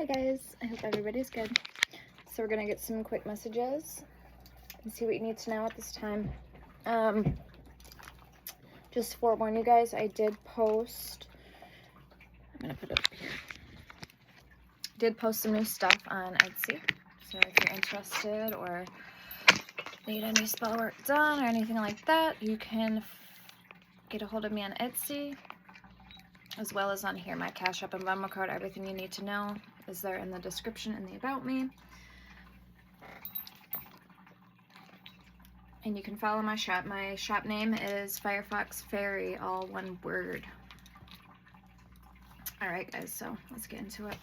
Hi guys, I hope everybody's good. So we're gonna get some quick messages and see what you need to know at this time. Just to forewarn you guys, I did post, I'm gonna put it up here. Did post some new stuff on Etsy. So if you're interested or need any spell work done or anything like that, you can get a hold of me on Etsy, as well as on here. My Cash App and Venmo card, everything you need to know is there in the description and the About Me. And you can follow my shop. My shop name is Firefox Fairy, all one word. Alright guys, so let's get into it.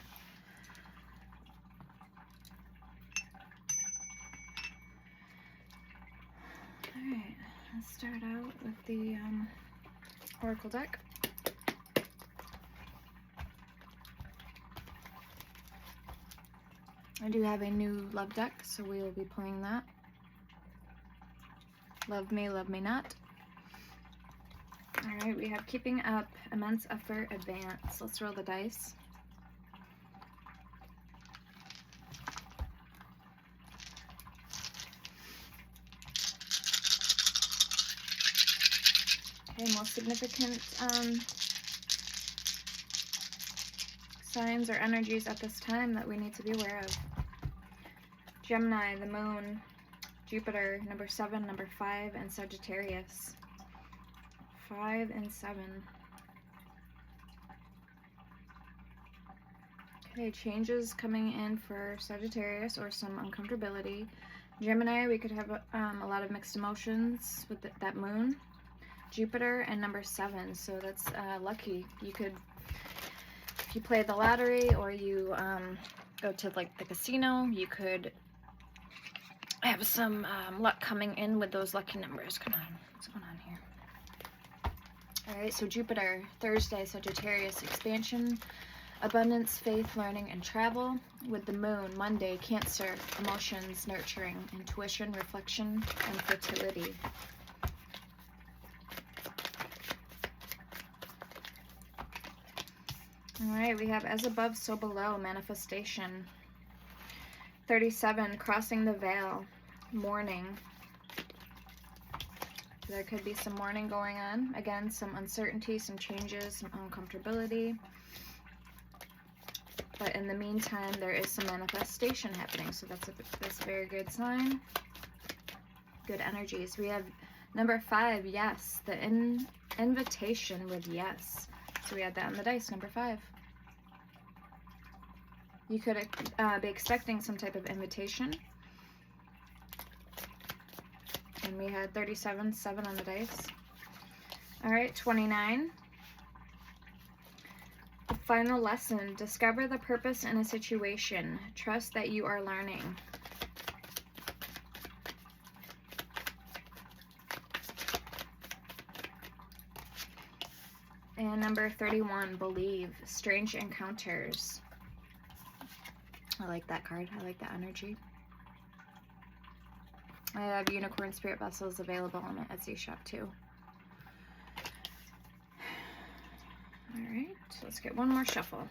Alright, let's start out with the Oracle deck. I do have a new love deck, so we will be playing that. Love me not. Alright, we have keeping up, immense effort, advance. Let's roll the dice. Okay, most significant signs or energies at this time that we need to be aware of. Gemini, the moon, Jupiter, number 7, number 5, and Sagittarius. 5 and 7. Okay, changes coming in for Sagittarius or some uncomfortability. Gemini, we could have a lot of mixed emotions with that moon. Jupiter and number 7, so that's lucky. You could, if you play the lottery or you go to like the casino, you could have some luck coming in with those lucky numbers. Come on, what's going on here? Alright, so Jupiter, Thursday, Sagittarius, expansion, abundance, faith, learning, and travel. With the moon, Monday, Cancer, emotions, nurturing, intuition, reflection, and fertility. Alright, we have as above, so below, manifestation. 37, crossing the veil, mourning. There could be some mourning going on. Again, some uncertainty, some changes, some uncomfortability. But in the meantime, there is some manifestation happening. So that's a very good sign. Good energies. We have number 5, yes. The invitation with yes. So we had that on the dice, number 5. You could be expecting some type of invitation. And we had 37, 7 on the dice. Alright, 29. The final lesson. Discover the purpose in a situation. Trust that you are learning. And number 31, believe. Strange encounters. I like that card. I like that energy. I have unicorn spirit vessels available on my Etsy shop too. Alright, so let's get one more shuffle.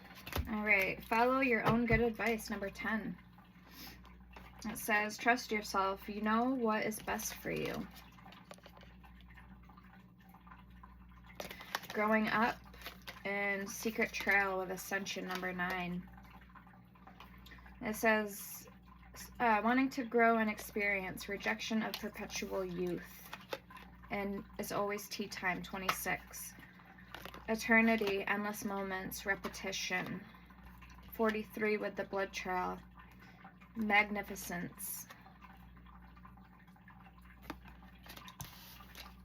Alright, follow your own good advice, number 10. It says, trust yourself. You know what is best for you. Growing up and secret trail with ascension, number 9. It says, wanting to grow and experience, rejection of perpetual youth. And it's always tea time, 26. Eternity, endless moments, repetition. 43 with the blood trail. Magnificence.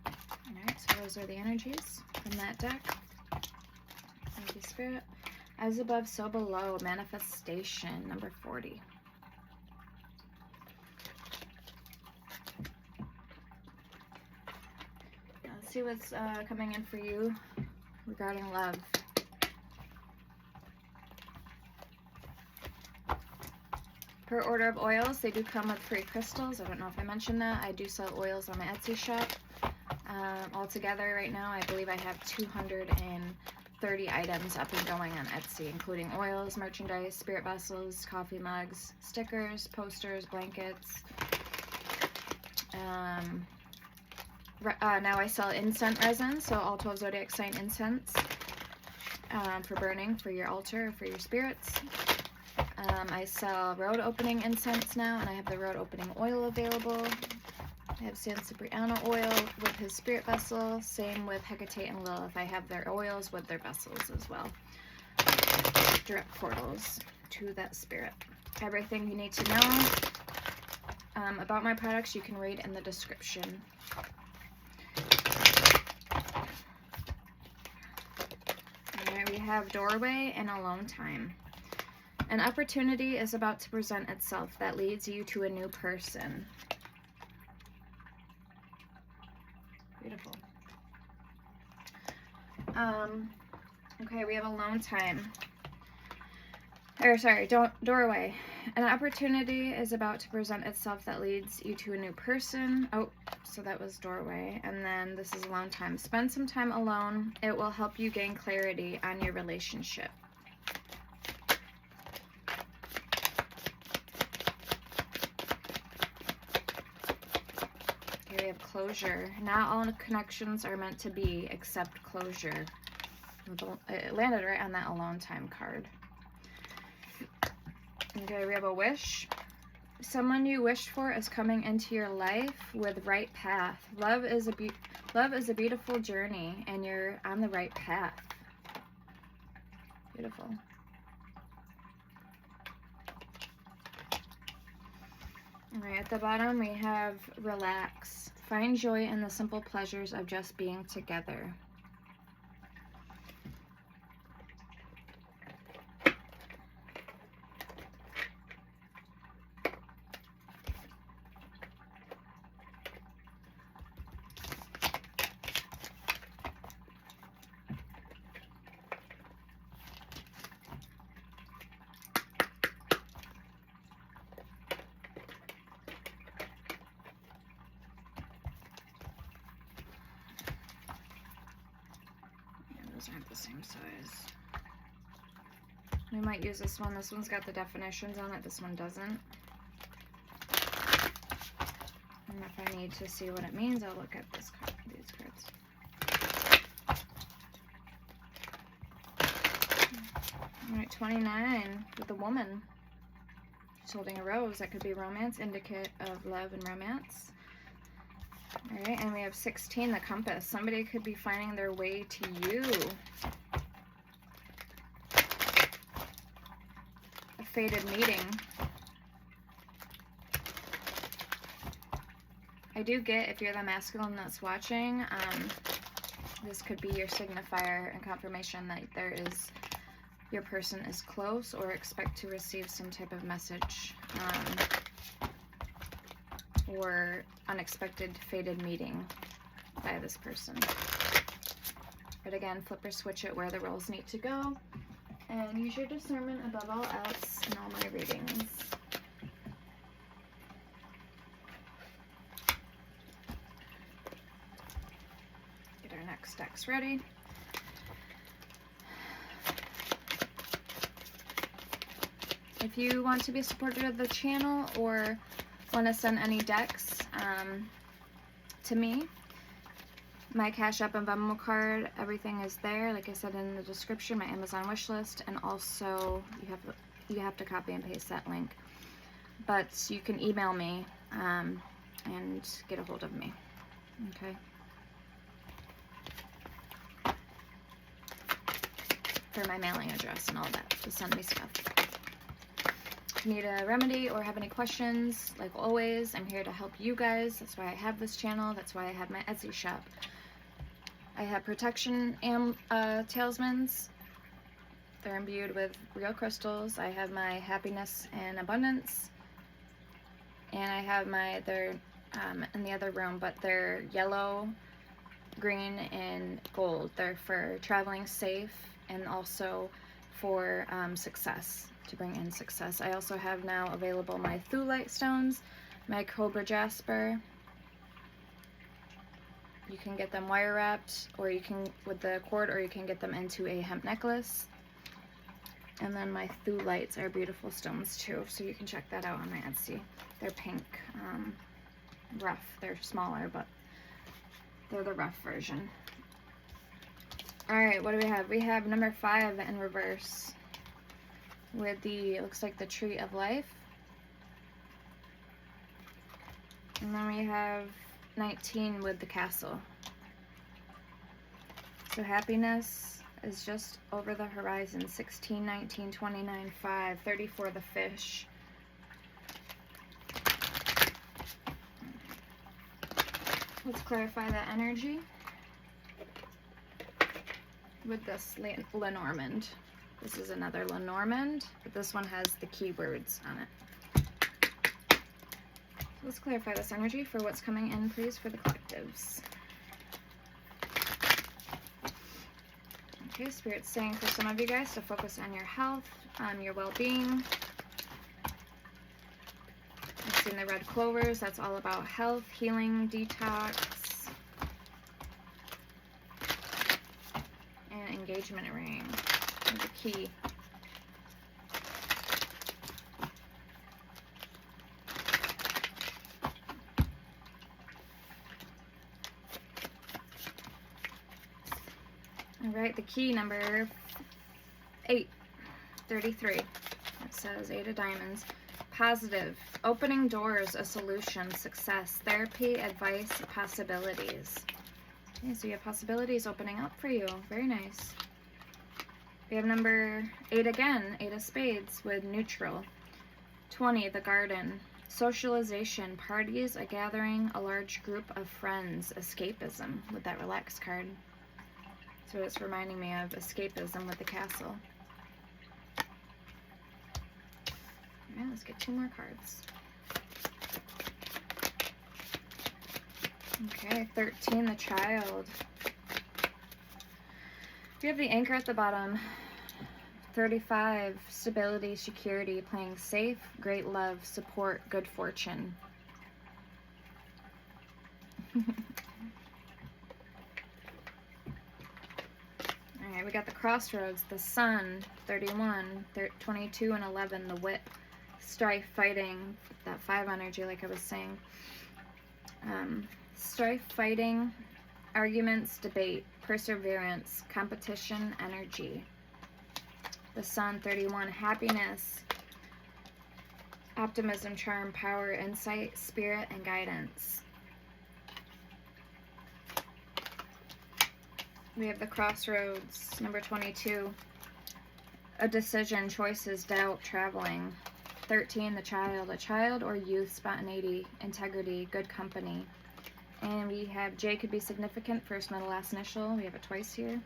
Alright, so those are the energies from that deck. Thank you, Spirit. As above, so below, manifestation, number 40. Now let's see what's coming in for you regarding love. Per order of oils, they do come with free crystals. I don't know if I mentioned that. I do sell oils on my Etsy shop. Altogether right now, I believe I have 200 30 items up and going on Etsy, including oils, merchandise, spirit vessels, coffee mugs, stickers, posters, blankets. Now I sell incense resin, so all 12 zodiac sign incense for burning for your altar or for your spirits. I sell road opening incense now, and I have the road opening oil available. I have San Cipriano oil with his spirit vessel. Same with Hecate and Lilith. I have their oils with their vessels as well. Direct portals to that spirit. Everything you need to know about my products you can read in the description. Alright, we have doorway and alone time. An opportunity is about to present itself that leads you to a new person. Beautiful. Okay, we have alone time. Or sorry, doorway. An opportunity is about to present itself that leads you to a new person. Oh, so that was doorway. And then this is alone time. Spend some time alone. It will help you gain clarity on your relationship. We have closure. Not all connections are meant to be, except closure. It landed right on that alone time card. Okay, we have a wish. Someone you wished for is coming into your life with right path. Love is a beautiful journey, and you're on the right path. Beautiful. All right, at the bottom we have relax. Find joy in the simple pleasures of just being together. Aren't the same size. We might use this one. This one's got the definitions on it. This one doesn't. And if I need to see what it means, I'll look at this card, these cards. All right, 29 with a woman. She's holding a rose. That could be romance, indicate of love and romance. All right, and we have 16, the compass. Somebody could be finding their way to you. A fated meeting. I do get, if you're the masculine that's watching, this could be your signifier and confirmation that your person is close, or expect to receive some type of message. Or unexpected fated meeting by this person. But again, flip or switch it where the roles need to go. And use your discernment above all else in all my readings. Get our next decks ready. If you want to be a supporter of the channel or want to send any decks to me, my Cash App and Venmo card, everything is there, like I said in the description, my Amazon wish list, and also you have to copy and paste that link. But you can email me and get a hold of me. Okay. For my mailing address and all that, to send me stuff. If you need a remedy or have any questions, like always, I'm here to help you guys. That's why I have this channel. That's why I have my Etsy shop. I have protection talismans. They're imbued with real crystals. I have my happiness and abundance. And I have they're in the other room, but they're yellow, green, and gold. They're for traveling safe and also for success, to bring in success. I also have now available my Thulite stones, my Cobra Jasper, You can get them wire wrapped, or you can with the cord, or you can get them into a hemp necklace. And then my thulites are beautiful stones too, so you can check that out on my Etsy. They're pink, rough. They're smaller, but they're the rough version. Alright, what do we have? We have number 5 in reverse with the, it looks like the Tree of Life. And then we have 19 with the Castle. So happiness is just over the horizon. 16, 19, 29, 5, 34 the Fish. Let's clarify that energy with this Lenormand. This is another Lenormand, but this one has the keywords on it. So let's clarify this energy for what's coming in, please, for the collectives. Okay, Spirit's saying for some of you guys to focus on your health, your well-being. I've seen the red clovers. That's all about health, healing, detox, and engagement ring. And the key. All right, the key number 8, 33. It says 8 of Diamonds. Positive, opening doors, a solution, success, therapy, advice, possibilities. Okay, so you have possibilities opening up for you. Very nice. We have number 8 again, 8 of Spades with neutral. 20, the Garden. Socialization, parties, a gathering, a large group of friends, escapism with that Relax card. So it's reminding me of escapism with the Castle. Alright, let's get 2 more cards. Okay, 13, the Child. We have the Anchor at the bottom. 35, stability, security, playing safe, great love, support, good fortune. Alright, we got the Crossroads, the Sun, 31, 22, and 11, the Wit, strife, fighting, that 5 energy like I was saying. Strife, fighting, arguments, debate, perseverance, competition, energy. The Sun, 31, happiness, optimism, charm, power, insight, spirit, and guidance. We have the Crossroads, number 22, a decision, choices, doubt, traveling. 13, the Child, a child or youth, spontaneity, integrity, good company. And we have J could be significant, first, middle, last initial. We have it twice here.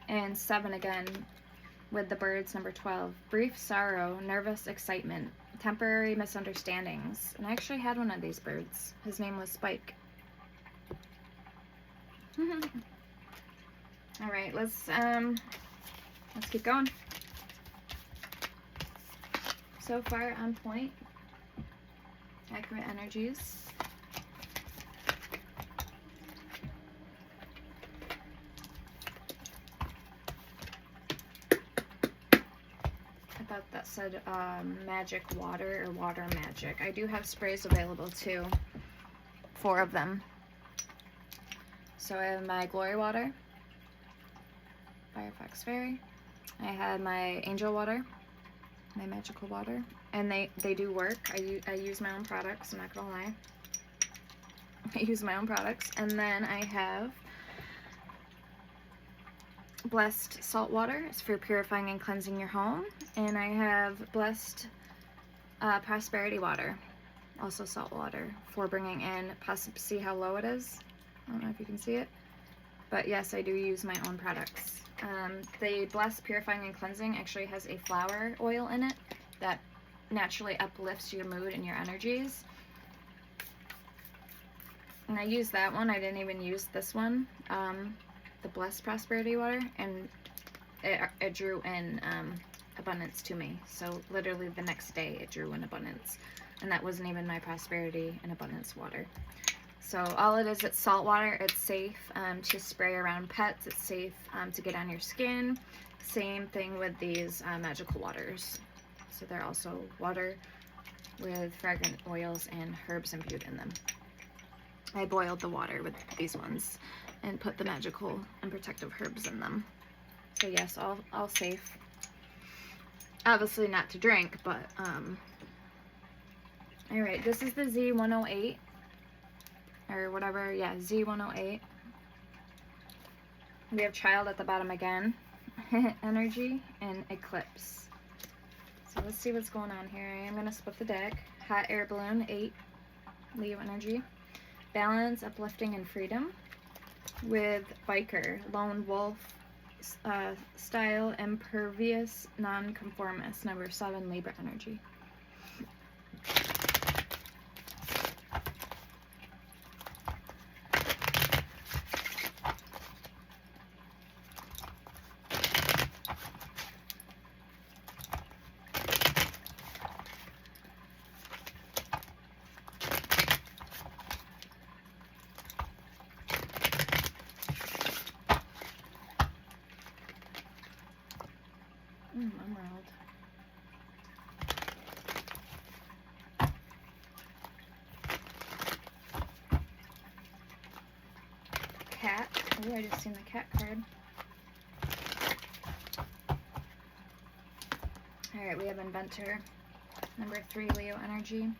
And 7 again with the birds, number 12. Brief sorrow, nervous excitement, temporary misunderstandings. And I actually had one of these birds. His name was Spike. All right, let's keep going. So far on point. Accurate energies. I thought that said magic water or water magic. I do have sprays available too. 4 of them. So I have my Glory Water, Firefox Fairy. I have my Angel Water, my Magical Water, and they do work. I use my own products, I'm not gonna lie. I use my own products. And then I have Blessed Salt Water. It's for purifying and cleansing your home. And I have Blessed Prosperity Water, also salt water, for bringing in, see how low it is? I don't know if you can see it. But yes, I do use my own products. The Blessed Purifying and Cleansing actually has a flower oil in it that naturally uplifts your mood and your energies. And I used that one. I didn't even use this one, the Blessed Prosperity Water, and it drew in abundance to me. So literally the next day it drew in abundance. And that wasn't even my prosperity and abundance water. So all it is, it's salt water. It's safe to spray around pets. It's safe to get on your skin. Same thing with these magical waters. So they're also water with fragrant oils and herbs imbued in them. I boiled the water with these ones and put the magical and protective herbs in them. So yes, all safe. Obviously not to drink, but all right, this is the Z108 or whatever. Yeah, Z108. We have Child at the bottom again. Energy and Eclipse. So let's see what's going on here. I am going to split the deck. Hot Air Balloon, 8. Leo Energy. Balance, Uplifting, and Freedom. With Biker, Lone Wolf, Style, Impervious, Nonconformist. Number 7, Libra Energy. Emerald. Cat. Oh, I just seen the cat card. Alright, we have Inventor. Number 3, Leo Energy.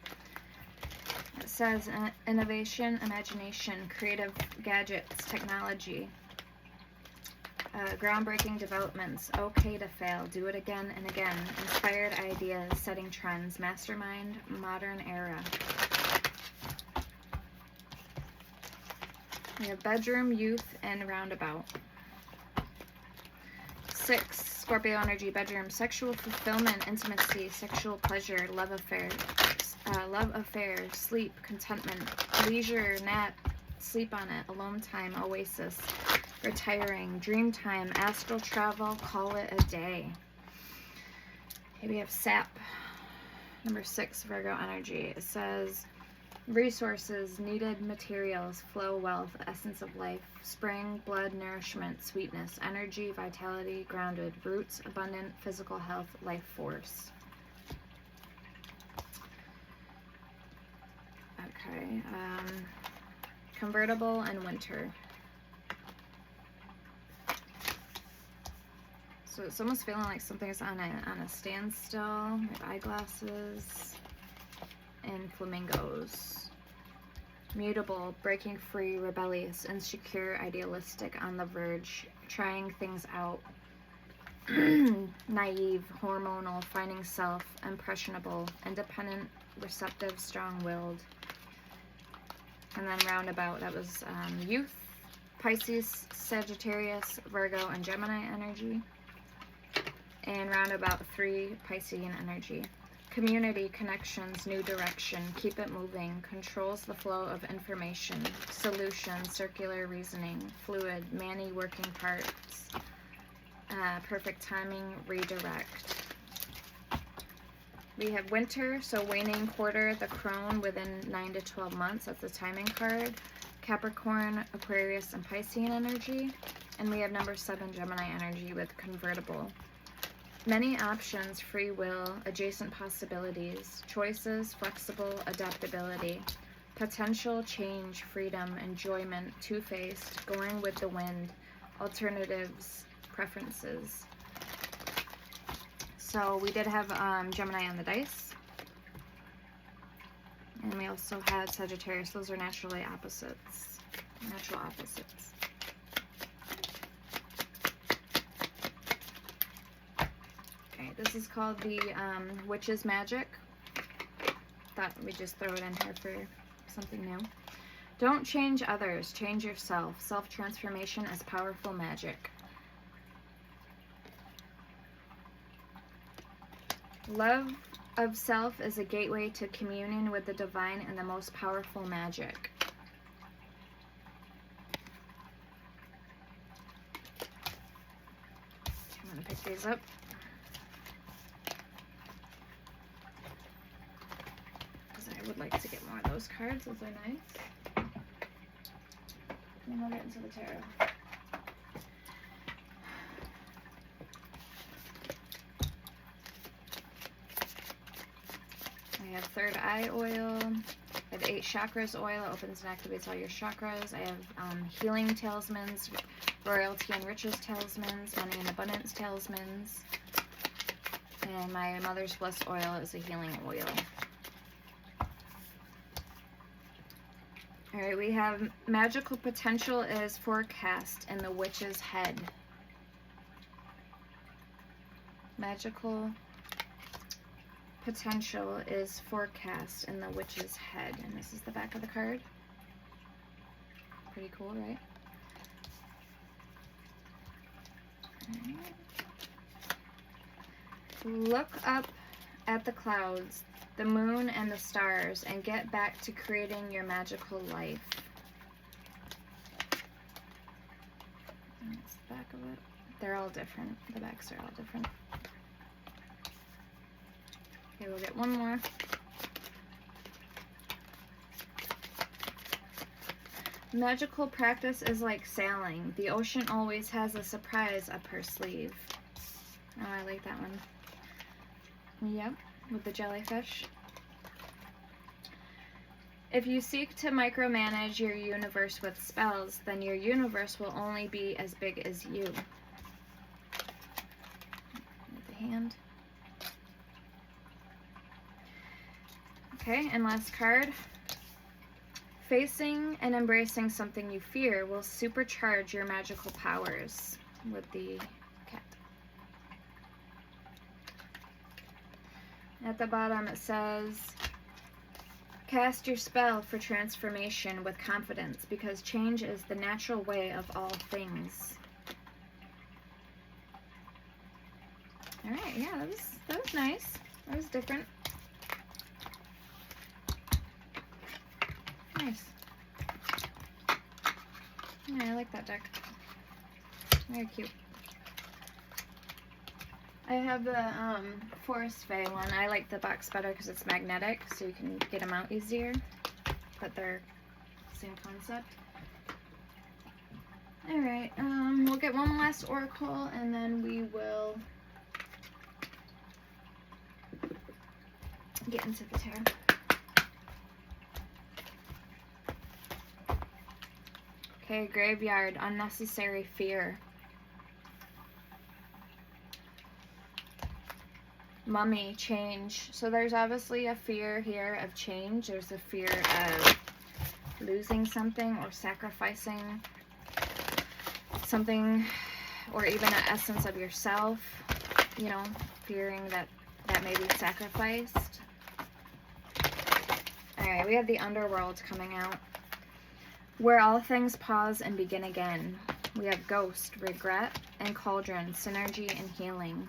It says innovation, imagination, creative gadgets, technology. Groundbreaking developments, okay to fail, do it again and again, inspired ideas, setting trends, mastermind, modern era. We have bedroom, youth, and roundabout. 6, Scorpio Energy, bedroom, sexual fulfillment, intimacy, sexual pleasure, love affairs, sleep, contentment, leisure, nap, sleep on it, alone time, oasis, retiring, dream time, astral travel, call it a day. Okay, we have Sap, number 6, Virgo Energy. It says resources, needed materials, flow, wealth, essence of life, spring, blood, nourishment, sweetness, energy, vitality, grounded, roots, abundant, physical health, life force. Okay, convertible and winter. So it's almost feeling like something's on a standstill. We have eyeglasses and flamingos. Mutable, breaking free, rebellious, insecure, idealistic, on the verge, trying things out. Naive, hormonal, finding self, impressionable, independent, receptive, strong-willed. And then roundabout, that was youth, Pisces, Sagittarius, Virgo, and Gemini energy. And roundabout 3, Piscean energy. Community, connections, new direction, keep it moving, controls the flow of information, solution, circular reasoning, fluid, many working parts, perfect timing, redirect. We have winter, so waning quarter, the crone within 9 to 12 months, that's the timing card. Capricorn, Aquarius, and Piscean energy. And we have number 7, Gemini energy with convertible. Many options, free will, adjacent possibilities, choices, flexible, adaptability, potential, change, freedom, enjoyment, two-faced, going with the wind, alternatives, preferences. So we did have Gemini on the dice. And we also had Sagittarius. Those are naturally opposites. Natural opposites. Okay, this is called the Witch's Magic. Thought we'd just throw it in here for something new. Don't change others, change yourself. Self-transformation is powerful magic. Love of self is a gateway to communion with the divine and the most powerful magic. I'm going to pick these up. Because I would like to get more of those cards. Those are nice. then we'll get into the tarot. I have Third Eye oil. I have 8 Chakras oil. It opens and activates all your chakras. I have Healing Talismans, Royalty and Riches Talismans, Money and Abundance Talismans. And my Mother's Blessed oil is a healing oil. Alright, we have Magical Potential is forecast in the Witch's Head. Magical Potential is forecast in the Witch's Head. And this is the back of the card. Pretty cool, right? Alright. Look up at the clouds, the moon, and the stars, and get back to creating your magical life. And that's the back of it. They're all different. The backs are all different. Okay, we'll get one more. Magical practice is like sailing. The ocean always has a surprise up her sleeve. Oh, I like that one. Yep, with the jellyfish. If you seek to micromanage your universe with spells, then your universe will only be as big as you. With the hand. Okay, and last card. Facing and embracing something you fear will supercharge your magical powers. With the cat. At the bottom it says, cast your spell for transformation with confidence because change is the natural way of all things. Alright, yeah, that was nice. That was different. Nice. Yeah, I like that deck. Very cute. I have the Forest Fae one. I like the box better because it's magnetic, so you can get them out easier. But they're the same concept. Alright, we'll get one last oracle and then we will get into the tarot. Okay, Graveyard, unnecessary fear. Mummy, change. So there's obviously a fear here of change. There's a fear of losing something or sacrificing something, or even an essence of yourself, you know, fearing that that may be sacrificed. Alright, we have the Underworld coming out. Where all things pause and begin again. We have Ghost, Regret, and Cauldron, Synergy and Healing.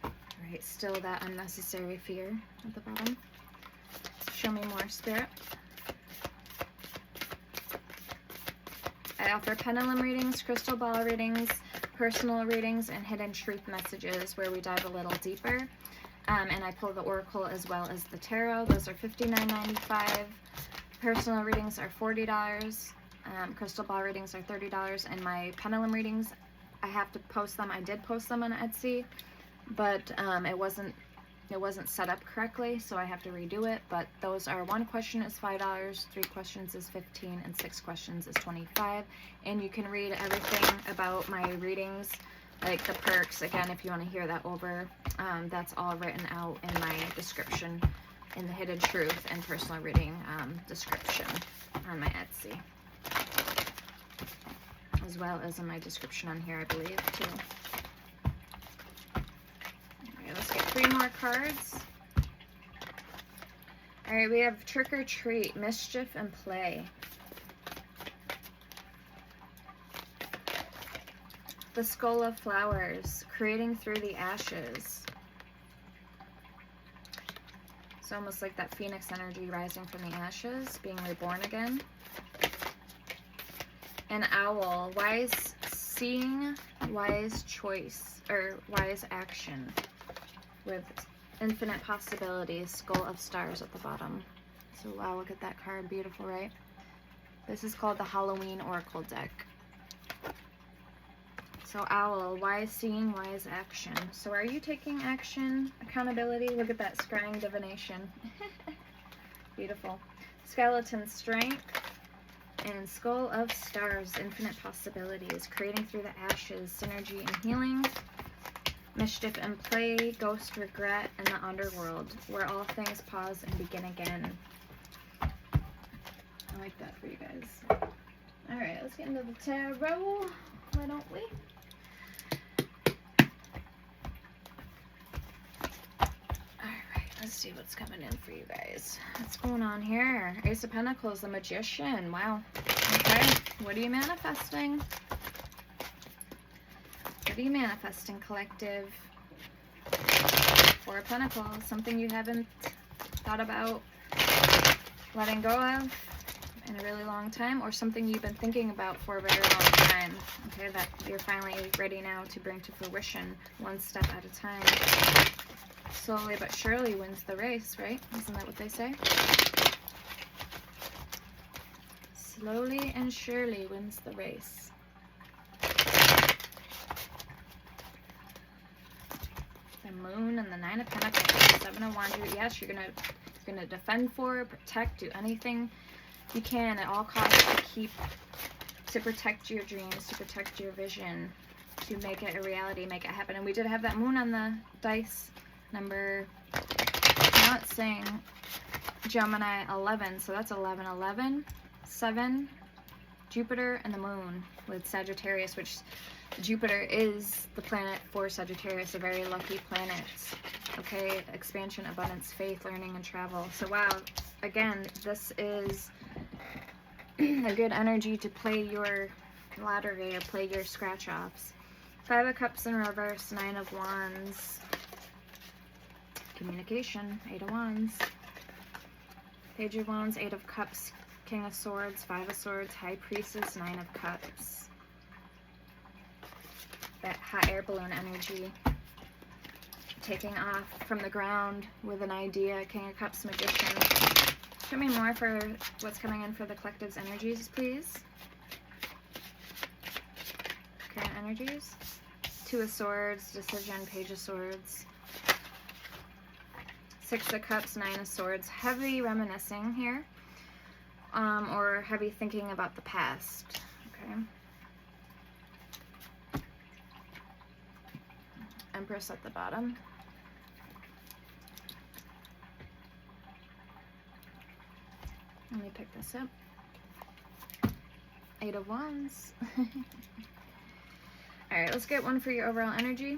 Alright, still that unnecessary fear at the bottom. Show me more, Spirit. I offer pendulum readings, crystal ball readings, personal readings, and hidden truth messages where we dive a little deeper. And I pull the oracle as well as the tarot. Those are $59.95. Personal readings are $40. Crystal ball readings are $30. And my pendulum readings, I have to post them. I did post them on Etsy, but it wasn't set up correctly, so I have to redo it. But those are 1 question is $5, 3 questions is $15, and 6 questions is $25. And you can read everything about my readings, like the perks, again, if you want to hear that over. That's all written out in my description, in the Hidden Truth and personal reading description on my Etsy, as well as in my description on here, I believe, too. Alright, let's get 3 more cards. Alright, we have Trick or Treat, Mischief and Play. The Skull of Flowers, Creating Through the Ashes. It's almost like that phoenix energy rising from the ashes, being reborn again. An Owl, Wise Seeing, Wise Choice, or Wise Action, with infinite possibilities, Skull of Stars at the bottom. So wow, look at that card, beautiful, right? This is called the Halloween Oracle deck. So Owl, wise seeing, wise action. So are you taking action? Accountability? Look at that scrying divination. Beautiful. Skeleton strength. And Skull of Stars, infinite possibilities. Creating through the ashes, synergy and healing. Mischief and play, ghost regret, and the underworld, where all things pause and begin again. I like that for you guys. Alright, let's get into the tarot. Why don't we? Alright, let's see what's coming in for you guys. What's going on here? Ace of Pentacles, the Magician. Wow. Okay, what are you manifesting? What are you manifesting, collective? Four of Pentacles, something you haven't thought about letting go of in a really long time, or something you've been thinking about for a very long time, okay, that you're finally ready now to bring to fruition, one step at a time. Slowly but surely wins the race, right? Isn't that what they say? Slowly and surely wins the race. The Moon and the Nine of Pentacles, Seven of Wands. Yes, you're gonna defend for, protect, do anything you can at all costs to protect your dreams, to protect your vision, to make it a reality, make it happen. And we did have that Moon on the dice number, now it's saying Gemini 11, so that's 11, 11, 7, Jupiter, and the Moon with Sagittarius, which Jupiter is the planet for Sagittarius, a very lucky planet. Okay, expansion, abundance, faith, learning, and travel. So wow, again, this is a good energy to play your lottery or play your scratch-offs. Five of Cups in reverse, Nine of Wands. Communication, Eight of Wands. Page of Wands, Eight of Cups, King of Swords, Five of Swords, High Priestess, Nine of Cups. That hot air balloon energy. Taking off from the ground with an idea, King of Cups, Magician. Show me more for what's coming in for the collective's energies, please. Current energies. Two of Swords, Decision, Page of Swords. Six of Cups, Nine of Swords. Heavy reminiscing here. Or heavy thinking about the past. Okay. Empress at the bottom. Let me pick this up. Eight of Wands. Alright, let's get one for your overall energy.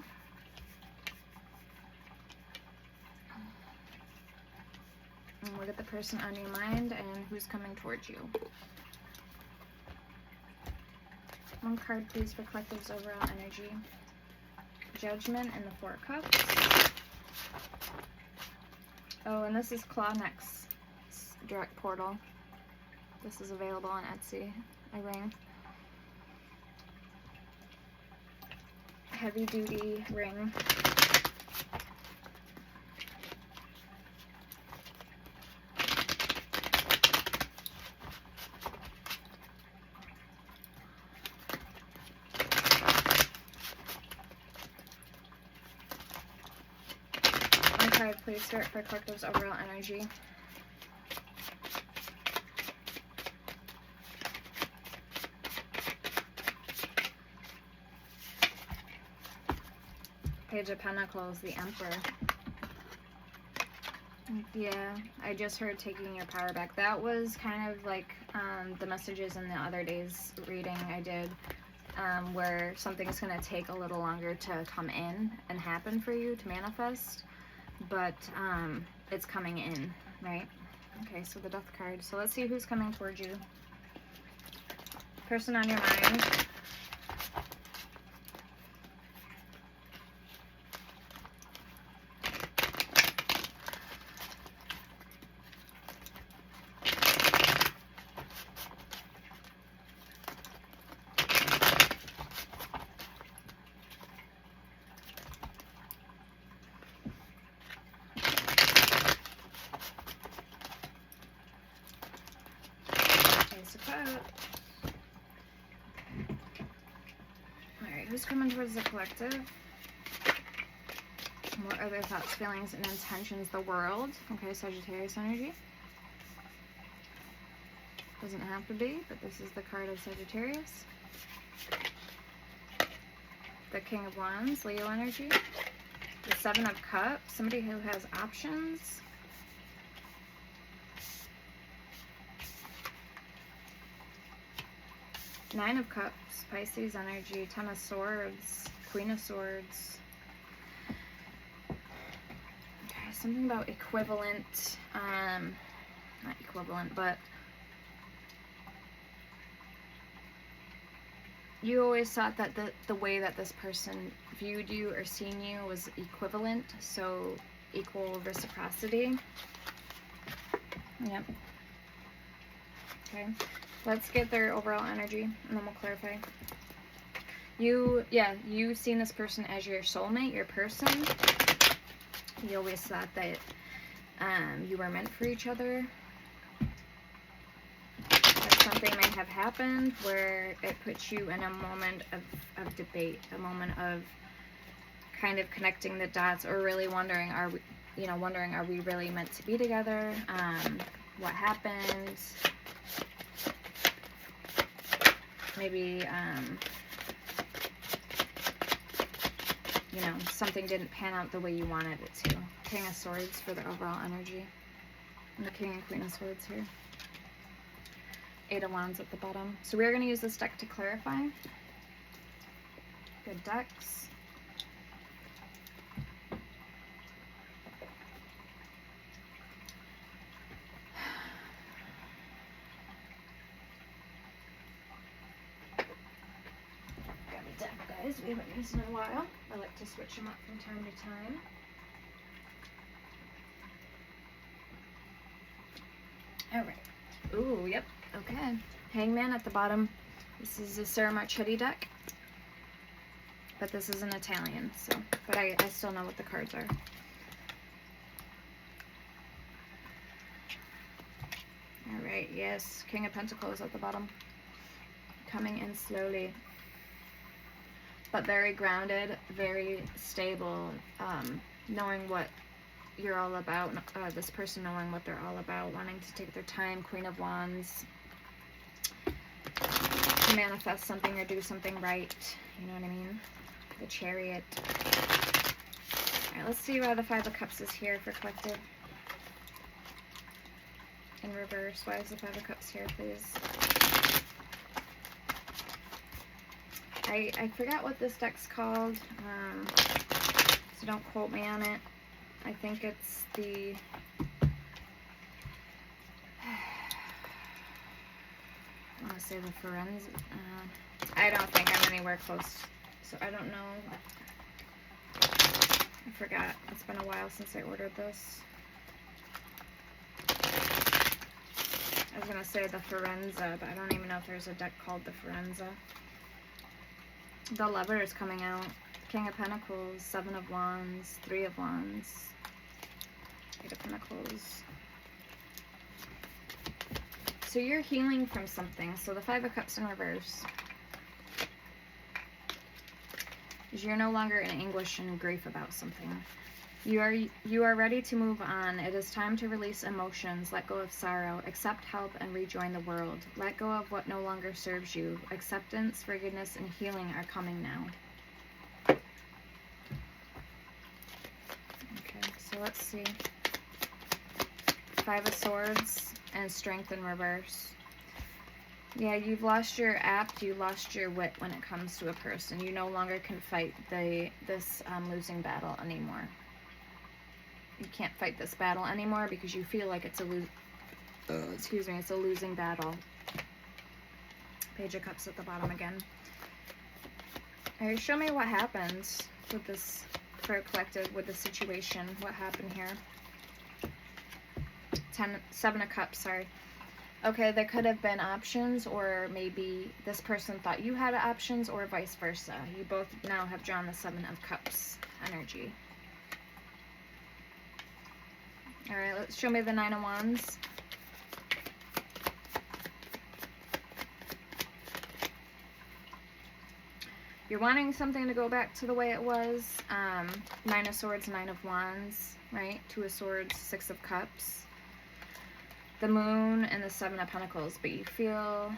And look at the person on your mind and who's coming towards you. One card, please, for collective's overall energy. Judgment and the Four of Cups. Oh, and this is Clawneck's direct portal. This is available on Etsy. A ring. Heavy duty ring. One card, please, for collective's overall energy. Page of Pentacles, the Emperor. Yeah, I just heard taking your power back. That was kind of like the messages in the other day's reading I did, where something's going to take a little longer to come in and happen for you to manifest, but it's coming in, right? Okay, so the Death card. So let's see who's coming towards you. Person on your mind. Ace of Cups. Who's coming towards the collective? What are their thoughts, feelings, and intentions? The World. Okay, Sagittarius energy. Doesn't have to be, but this is the card of Sagittarius. The King of Wands, Leo energy. The Seven of Cups, somebody who has options. Nine of Cups, Pisces energy. Ten of Swords, Queen of Swords. Okay, something about equivalent, not equivalent, but you always thought that the way that this person viewed you or seen you was equivalent, so equal reciprocity. Yep. Okay. Let's get their overall energy, and then we'll clarify. You've seen this person as your soulmate, your person. You always thought that you were meant for each other. Something may have happened where it puts you in a moment of debate, a moment of kind of connecting the dots, or really wondering, are we really meant to be together? What happened? Maybe, something didn't pan out the way you wanted it to. King of Swords for the overall energy. And the King and Queen of Swords here. Eight of Wands at the bottom. So we're going to use this deck to clarify. Good decks. Grab a deck, guys. We haven't used them in a while. I like to switch them up from time to time. Alright. Ooh, yep. Okay. Hangman at the bottom. This is a Sarah Marchetti deck. But this is an Italian, so. But I still know what the cards are. Alright, yes. King of Pentacles at the bottom. Coming in slowly. But very grounded, very stable. Knowing what you're all about, this person knowing what they're all about, wanting to take their time. Queen of Wands, to manifest something or do something right, you know what I mean? The Chariot. Alright, let's see why the Five of Cups is here for collective. In reverse, why is the Five of Cups here, please? I forgot what this deck's called, so don't quote me on it. I think it's the I want to say the Forensic. I don't think I'm anywhere close, so I don't know. I forgot. It's been a while since I ordered this. I was gonna say the Forenza, but I don't even know if there's a deck called the Forenza. The Lover is coming out. King of Pentacles, Seven of Wands, Three of Wands, Eight of Pentacles. So you're healing from something. So the Five of Cups in reverse is you're no longer in anguish and grief about something. You are ready to move on. It is time to release emotions, let go of sorrow, accept help, and rejoin the world. Let go of what no longer serves you. Acceptance, forgiveness, and healing are coming now. Okay, so let's see. Five of Swords and Strength in reverse. Yeah, you've lost your apt, you lost your wit when it comes to a person. You no longer can fight this losing battle anymore. You can't fight this battle anymore because you feel like it's a it's a losing battle. Page of Cups at the bottom again. Alright, show me what happens with this for a collective, with the situation. What happened here? Seven of Cups, sorry. Okay, there could have been options, or maybe this person thought you had options, or vice versa. You both now have drawn the Seven of Cups energy. Alright, let's show me the Nine of Wands. You're wanting something to go back to the way it was. Nine of Swords, Nine of Wands, right? Two of Swords, Six of Cups. The Moon and the Seven of Pentacles. But you feel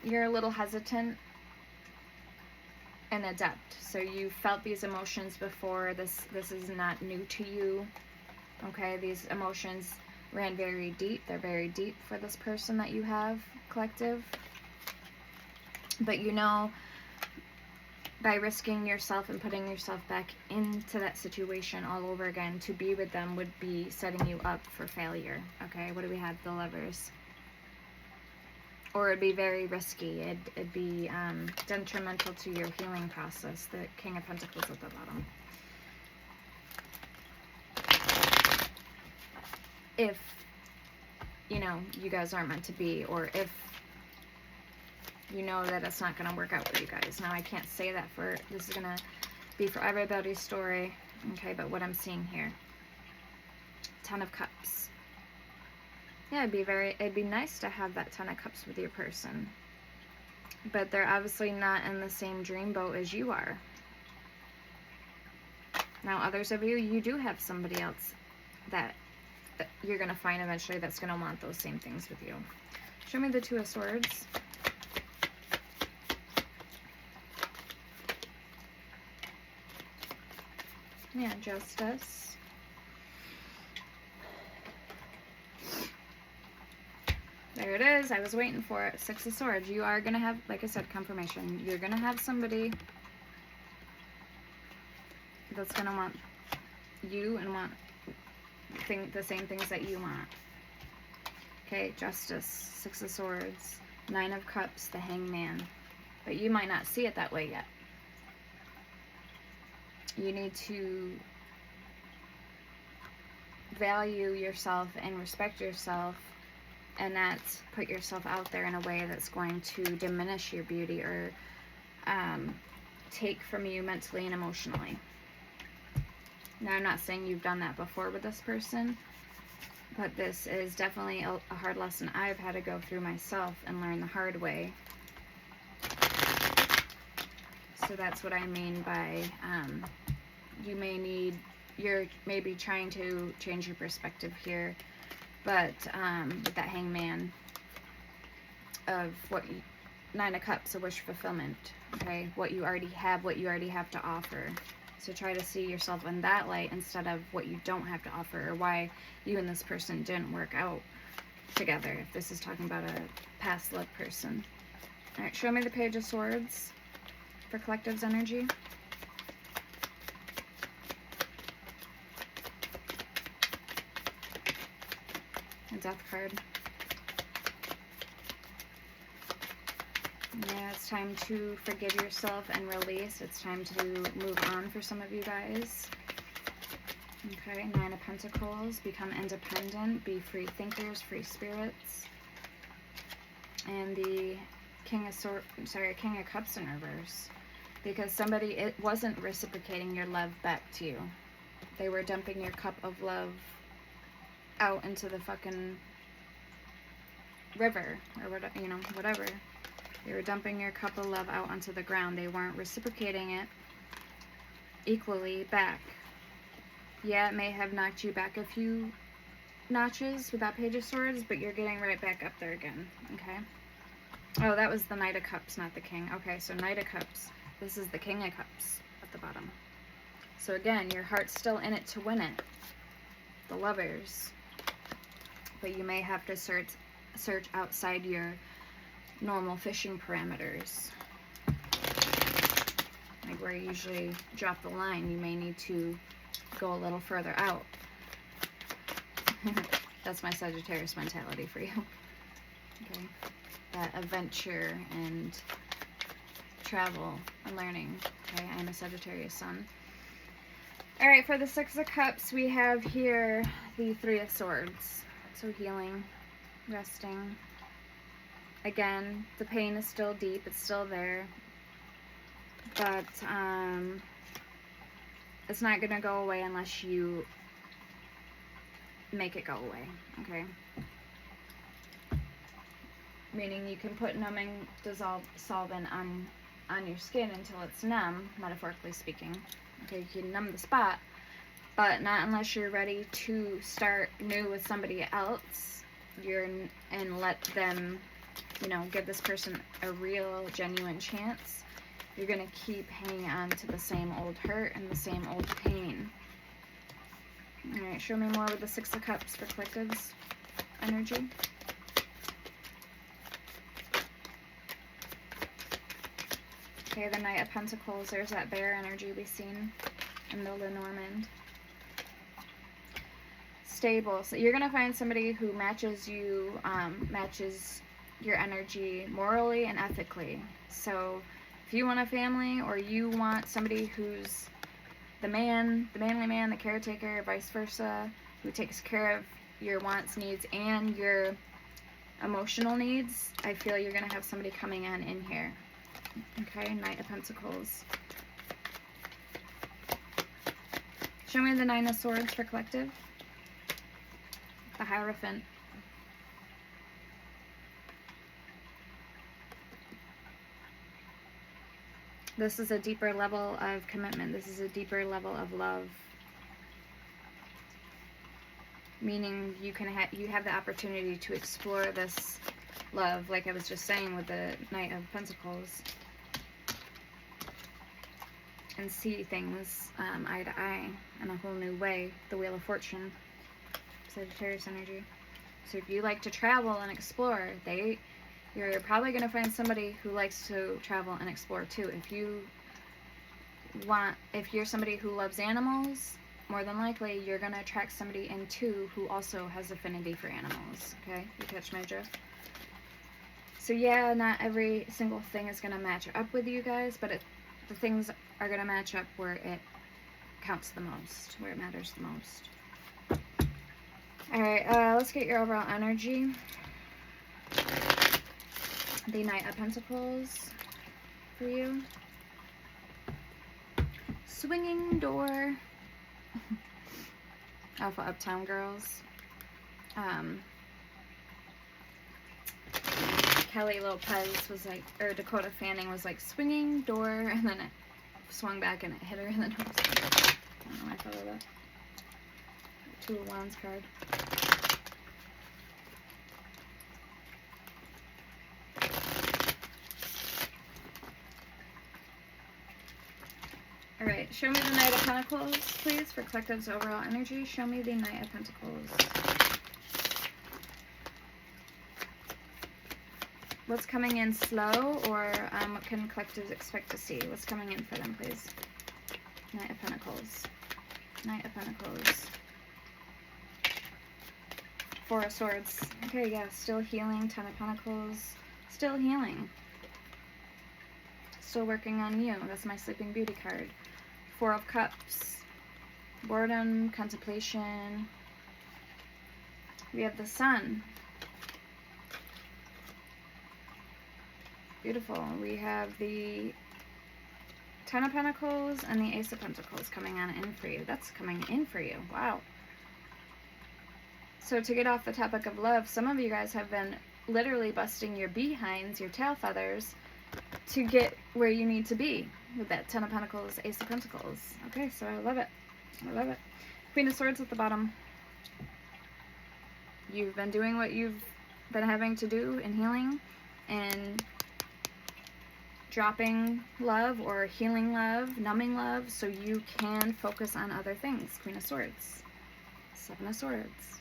you're a little hesitant and adept. So you felt these emotions before. This is not new to you. Okay, these emotions ran very deep. They're very deep for this person that you have, collective. But you know, by risking yourself and putting yourself back into that situation all over again, to be with them would be setting you up for failure. Okay, what do we have? The Lovers. Or it'd be very risky. It'd be detrimental to your healing process. The King of Pentacles at the bottom. If, you know, you guys aren't meant to be, or if you know that it's not going to work out for you guys. Now, I can't say that for, this is going to be for everybody's story, okay, but what I'm seeing here. Ten of Cups. Yeah, it'd be nice to have that Ten of Cups with your person. But they're obviously not in the same dream boat as you are. Now, others of you, you do have somebody else that you're going to find eventually that's going to want those same things with you. Show me the Two of Swords. Yeah, Justice. There it is. I was waiting for it. Six of Swords. You are going to have, like I said, confirmation. You're going to have somebody that's going to want you and want the same things that you want. Okay, Justice, Six of Swords, Nine of Cups, the Hangman. But you might not see it that way yet. You need to value yourself and respect yourself, and not put yourself out there in a way that's going to diminish your beauty or take from you mentally and emotionally. Now, I'm not saying you've done that before with this person, but this is definitely a hard lesson I've had to go through myself and learn the hard way. So that's what I mean by you're maybe trying to change your perspective here, but with that Hangman of Nine of Cups, a wish fulfillment, okay? What you already have to offer. So try to see yourself in that light instead of what you don't have to offer, or why you and this person didn't work out together, if this is talking about a past love person. All right, show me the Page of Swords for collective's energy. A Death card. Yeah, it's time to forgive yourself and release. It's time to move on for some of you guys. Okay, Nine of Pentacles. Become independent. Be free thinkers, free spirits. And the King of Cups in reverse. Because it wasn't reciprocating your love back to you. They were dumping your cup of love out into the fucking river, or whatever. They were dumping your cup of love out onto the ground. They weren't reciprocating it equally back. Yeah, it may have knocked you back a few notches with that Page of Swords, but you're getting right back up there again, okay? Oh, that was the Knight of Cups, not the King. Okay, so Knight of Cups. This is the King of Cups at the bottom. So again, your heart's still in it to win it. The Lovers. But you may have to search outside your normal fishing parameters. Like where you usually drop the line, you may need to go a little further out. That's my Sagittarius mentality for you. Okay, that adventure and travel and learning. Okay, I'm a Sagittarius sun. All right, for the Six of Cups, we have here the Three of Swords. So healing, resting. Again, the pain is still deep, it's still there, but it's not going to go away unless you make it go away, okay? Meaning you can put numbing solvent on on your skin until it's numb, metaphorically speaking. Okay, you can numb the spot, but not unless you're ready to start new with somebody else. And let them, you know, give this person a real, genuine chance. You're gonna keep hanging on to the same old hurt and the same old pain. All right, show me more with the Six of Cups for collectives energy. Okay, the Knight of Pentacles. There's that bear energy we've seen in the Lenormand. Stable. So you're gonna find somebody who matches you, matches your energy morally and ethically. So if you want a family, or you want somebody who's the man, the manly man, the caretaker, vice versa, who takes care of your wants, needs, and your emotional needs, I feel you're gonna have somebody coming in here. Okay, Knight of Pentacles. Show me the Nine of Swords for collective. The Hierophant. This is a deeper level of commitment. This is a deeper level of love. Meaning you have the opportunity to explore this love, like I was just saying with the Knight of Pentacles, and see things eye to eye in a whole new way. The Wheel of Fortune, Sagittarius energy. So if you like to travel and explore, you're probably going to find somebody who likes to travel and explore too. If you're somebody who loves animals, more than likely you're going to attract somebody in too who also has affinity for animals. Okay, you catch my drift? So yeah, not every single thing is going to match up with you guys, but the things are going to match up where it counts the most, where it matters the most. Alright, let's get your overall energy. The Knight of Pentacles for you. Swinging Door. Alpha Uptown Girls. Kelly Lopez was like, or Dakota Fanning was like, swinging door, and then it swung back and it hit her in the nose. I don't know why I thought of that. Two of Wands card. Alright, show me the Knight of Pentacles, please, for collective's overall energy. Show me the Knight of Pentacles. What's coming in slow, or what can collectives expect to see? What's coming in for them, please? Knight of Pentacles. Knight of Pentacles. Four of Swords. Okay, yeah, still healing. Ten of Pentacles. Still healing. Still working on you. That's my Sleeping Beauty card. Four of Cups. Boredom, contemplation. We have the Sun. Beautiful. We have the Ten of Pentacles and the Ace of Pentacles coming on in for you. That's coming in for you. Wow. So to get off the topic of love, some of you guys have been literally busting your behinds, your tail feathers, to get where you need to be with that Ten of Pentacles, Ace of Pentacles. Okay, so I love it. I love it. Queen of Swords at the bottom. You've been doing what you've been having to do in healing and dropping love or healing love, numbing love, so you can focus on other things. Queen of Swords. Seven of Swords.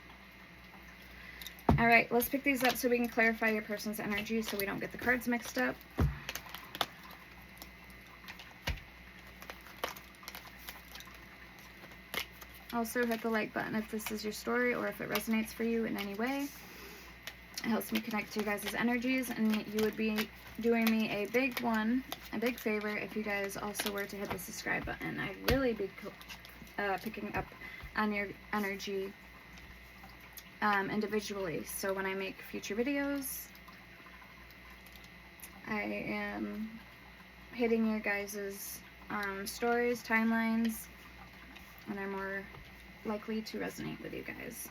Alright, let's pick these up so we can clarify your person's energy so we don't get the cards mixed up. Also, hit the like button if this is your story or if it resonates for you in any way. It helps me connect to you guys' energies, and you would be doing me a big favor if you guys also were to hit the subscribe button. I'd really be picking up on your energy individually, so when I make future videos, I am hitting your guys' stories, timelines, and they're more likely to resonate with you guys.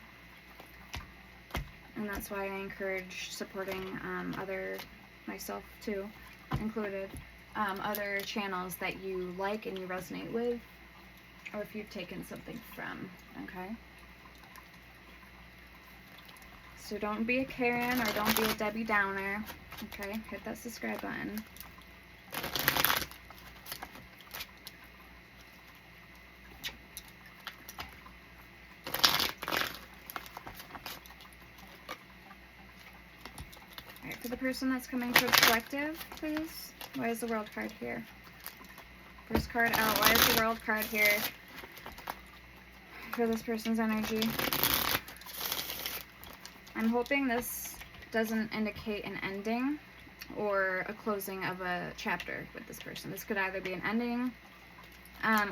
And that's why I encourage supporting myself too, included, other channels that you like and you resonate with, or if you've taken something from, okay? So don't be a Karen or don't be a Debbie Downer, okay? Hit that subscribe button. Alright, for the person that's coming to the collective, please. Why is the World card here? First card out. Why is the World card here for this person's energy? I'm hoping this doesn't indicate an ending or a closing of a chapter with this person. This could either be an ending,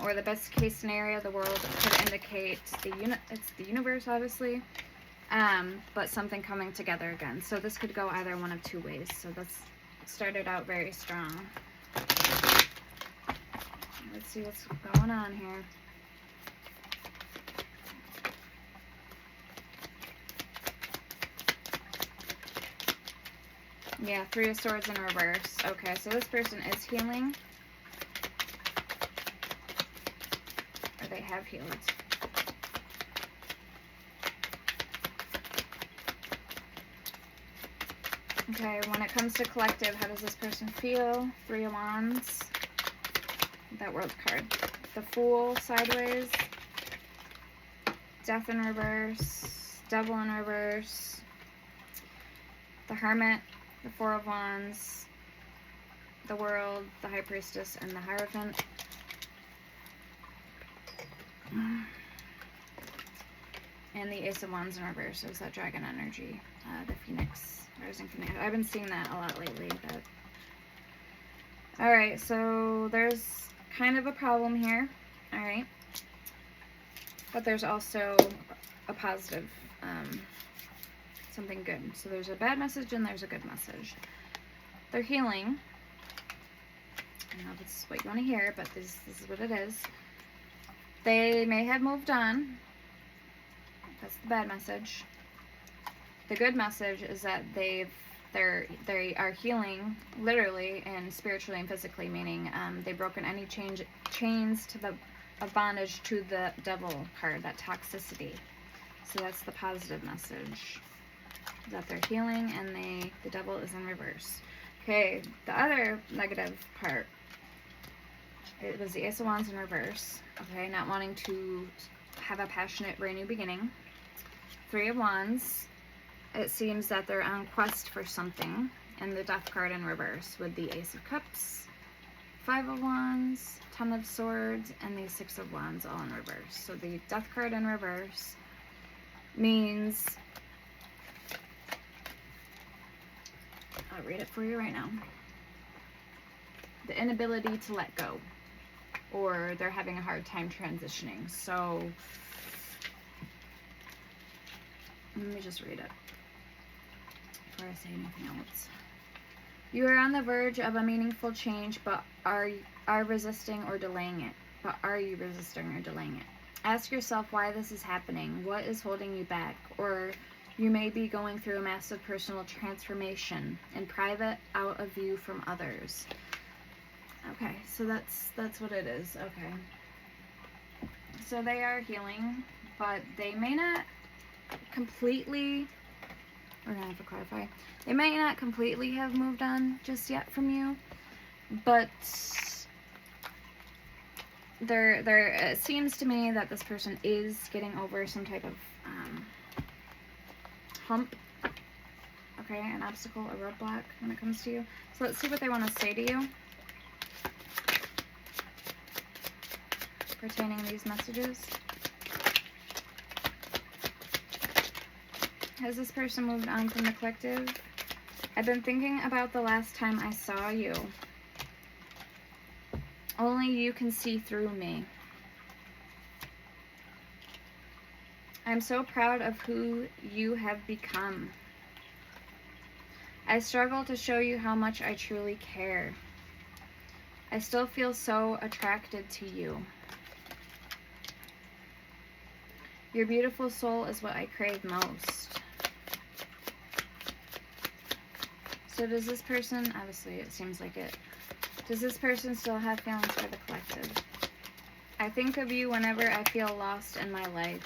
or the best case scenario, the World could indicate it's the universe, obviously, but something coming together again. So this could go either one of two ways. So that's started out very strong. Let's see what's going on here. Yeah, Three of Swords in reverse. Okay, so this person is healing. Or they have healed. Okay, when it comes to collective, how does this person feel? Three of Wands. That World card. The Fool sideways. Death in reverse. Devil in reverse. The Hermit. The Four of Wands, the World, the High Priestess, and the Hierophant. And the Ace of Wands in reverse is that dragon energy, the Phoenix, rising Phoenix. I've been seeing that a lot lately. Alright, so there's kind of a problem here, alright? But there's also a positive, something good. So there's a bad message and there's a good message. They're healing. I know this is what you want to hear, but this is what it is. They may have moved on. That's the bad message. The good message is that they are healing literally and spiritually and physically, meaning they've broken any chains of bondage to the Devil card, that toxicity. So that's the positive message. That they're healing and the Devil is in reverse. Okay, the other negative part, it was the Ace of Wands in reverse. Okay, not wanting to have a passionate brand new beginning. Three of Wands, it seems that they're on quest for something. And the Death card in reverse with the Ace of Cups, Five of Wands, Ten of Swords, and the Six of Wands all in reverse. So the Death card in reverse means, I'll read it for you right now. The inability to let go, or they're having a hard time transitioning. So let me just read it before I say anything else. You are on the verge of a meaningful change, but are resisting or delaying it. But are you resisting or delaying it? Ask yourself why this is happening. What is holding you back? Or you may be going through a massive personal transformation in private, out of view from others. Okay, so that's what it is. Okay. So they are healing, but they may not completely, we're gonna have to clarify, they may not completely have moved on just yet from you, but it seems to me that this person is getting over some type of hump, okay, an obstacle, a roadblock when it comes to you. So let's see what they want to say to you pertaining to these messages. Has this person moved on from the collective? I've been thinking about the last time I saw you. Only you can see through me. I'm so proud of who you have become. I struggle to show you how much I truly care. I still feel so attracted to you. Your beautiful soul is what I crave most. So does this person, obviously it seems like it Does this person still have feelings for the collective? I think of you whenever I feel lost in my life.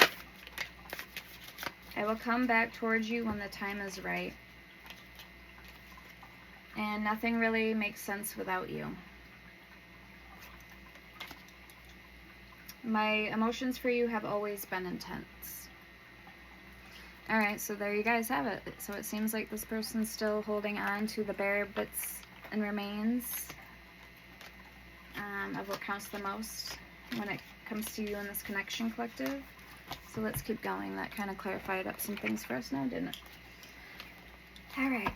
I will come back towards you when the time is right. And nothing really makes sense without you. My emotions for you have always been intense. Alright, so there you guys have it. So it seems like this person's still holding on to the bare bits and remains of what counts the most when it comes to you and this connection, collective. So let's keep going. That kind of clarified up some things for us now, didn't it?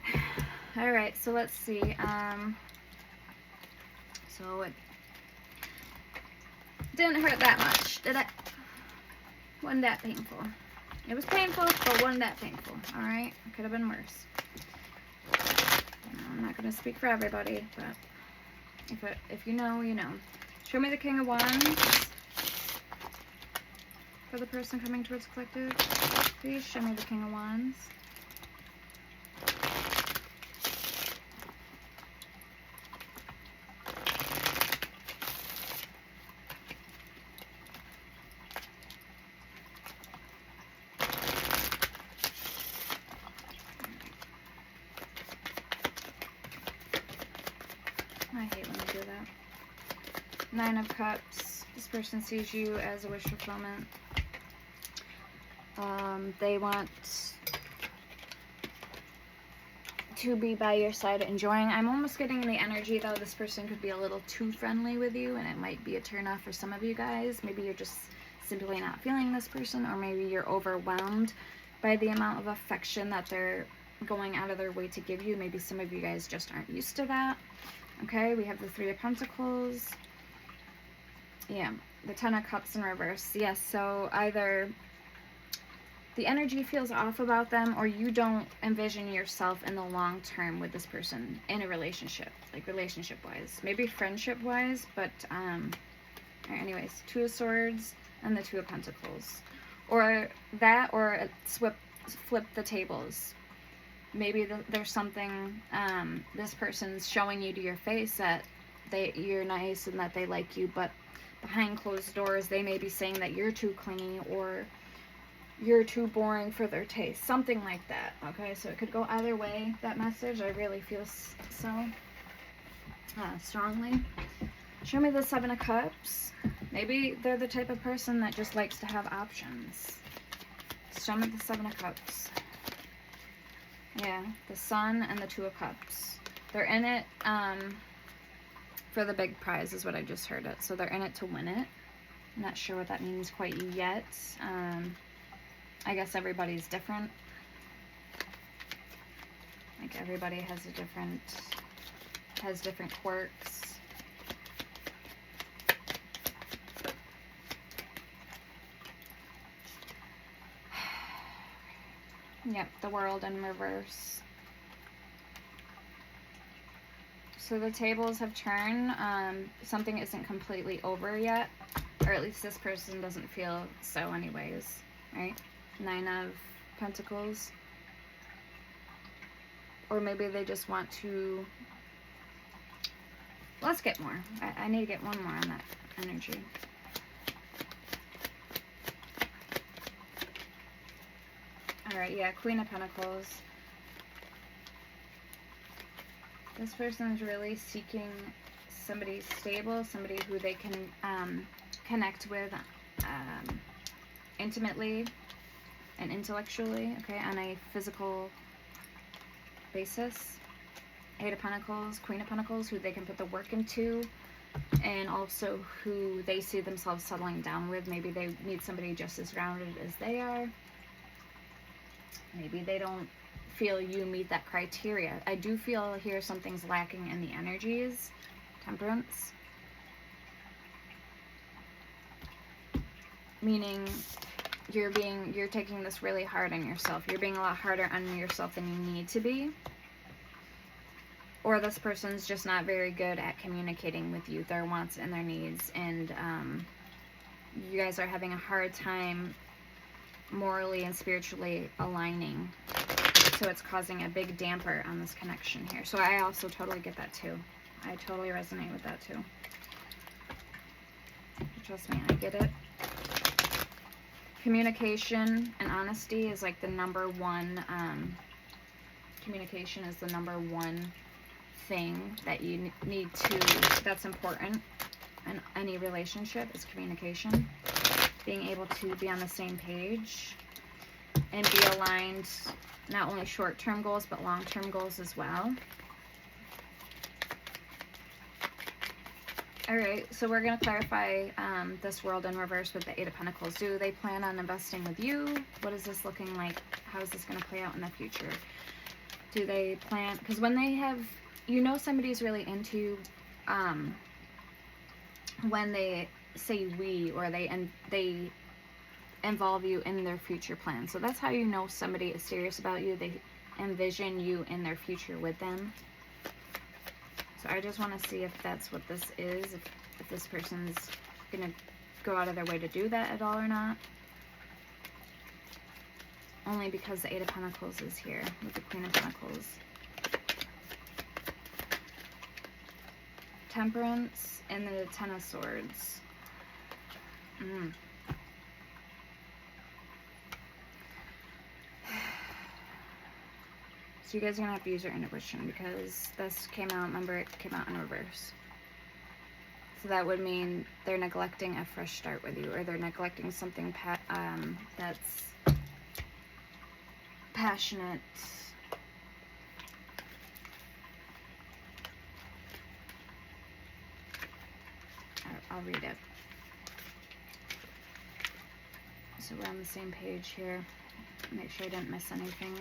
Alright, so let's see. So it didn't hurt that much, did it? Wasn't that painful. It was painful, but wasn't that painful. Alright, it could have been worse. I'm not going to speak for everybody, but if you know, you know. Show me the King of Wands for the person coming towards collective. Please show me the King of Wands. I hate when they do that. Nine of Cups. This person sees you as a wish fulfillment. They want to be by your side enjoying. I'm almost getting the energy, though, this person could be a little too friendly with you, and it might be a turn-off for some of you guys. Maybe you're just simply not feeling this person, or maybe you're overwhelmed by the amount of affection that they're going out of their way to give you. Maybe some of you guys just aren't used to that. Okay, we have the Three of Pentacles. Yeah, the Ten of Cups in reverse. Yes, so either the energy feels off about them, or you don't envision yourself in the long term with this person in a relationship, like relationship-wise. Maybe friendship-wise, but, anyways, Two of Swords and the Two of Pentacles. Or that, or flip the tables. Maybe there's something this person's showing you to your face that you're nice and that they like you, but behind closed doors they may be saying that you're too clingy or you're too boring for their taste. Something like that, okay? So it could go either way, that message. I really feel so strongly. Show me the Seven of Cups. Maybe they're the type of person that just likes to have options. Show me the Seven of Cups. Yeah, the Sun and the Two of Cups. They're in it for the big prize is what I just heard it. So they're in it to win it. I'm not sure what that means quite yet. I guess everybody's different. Like everybody has different quirks. Yep, the World in reverse. So the tables have turned. Something isn't completely over yet, or at least this person doesn't feel so anyways, right? Nine of Pentacles. Or maybe they just want to... Let's get more. I need to get one more on that energy. Alright, yeah, Queen of Pentacles. This person's really seeking somebody stable, somebody who they can connect with intimately and intellectually, okay, on a physical basis. Eight of Pentacles, Queen of Pentacles, who they can put the work into, and also who they see themselves settling down with. Maybe they need somebody just as grounded as they are. Maybe they don't feel you meet that criteria. I do feel here something's lacking in the energies. Temperance. Meaning you're taking this really hard on yourself. You're being a lot harder on yourself than you need to be. Or this person's just not very good at communicating with you their wants and their needs, and you guys are having a hard time morally and spiritually aligning, so it's causing a big damper on this connection here. So I also totally get that too. I totally resonate with that too. Trust me, I get it. Communication and honesty is like the number one, communication is the number one thing that you need to, that's important in any relationship, is communication. Being able to be on the same page and be aligned, not only short-term goals, but long-term goals as well. Alright, so we're going to clarify this world in reverse with the Eight of Pentacles. Do they plan on investing with you? What is this looking like? How is this going to play out in the future? Do they plan, because when they have, you know somebody's really into you when they say we, or they involve you in their future plans. So that's how you know somebody is serious about you. They envision you in their future with them. So I just want to see if that's what this is, if this person's going to go out of their way to do that at all or not. Only because the Eight of Pentacles is here with the Queen of Pentacles. Temperance and the Ten of Swords. So you guys are going to have to use your intuition, because this came out, remember, it came out in reverse. So that would mean they're neglecting a fresh start with you, or they're neglecting something that's passionate. I'll read it. So we're on the same page here. Make sure I didn't miss anything.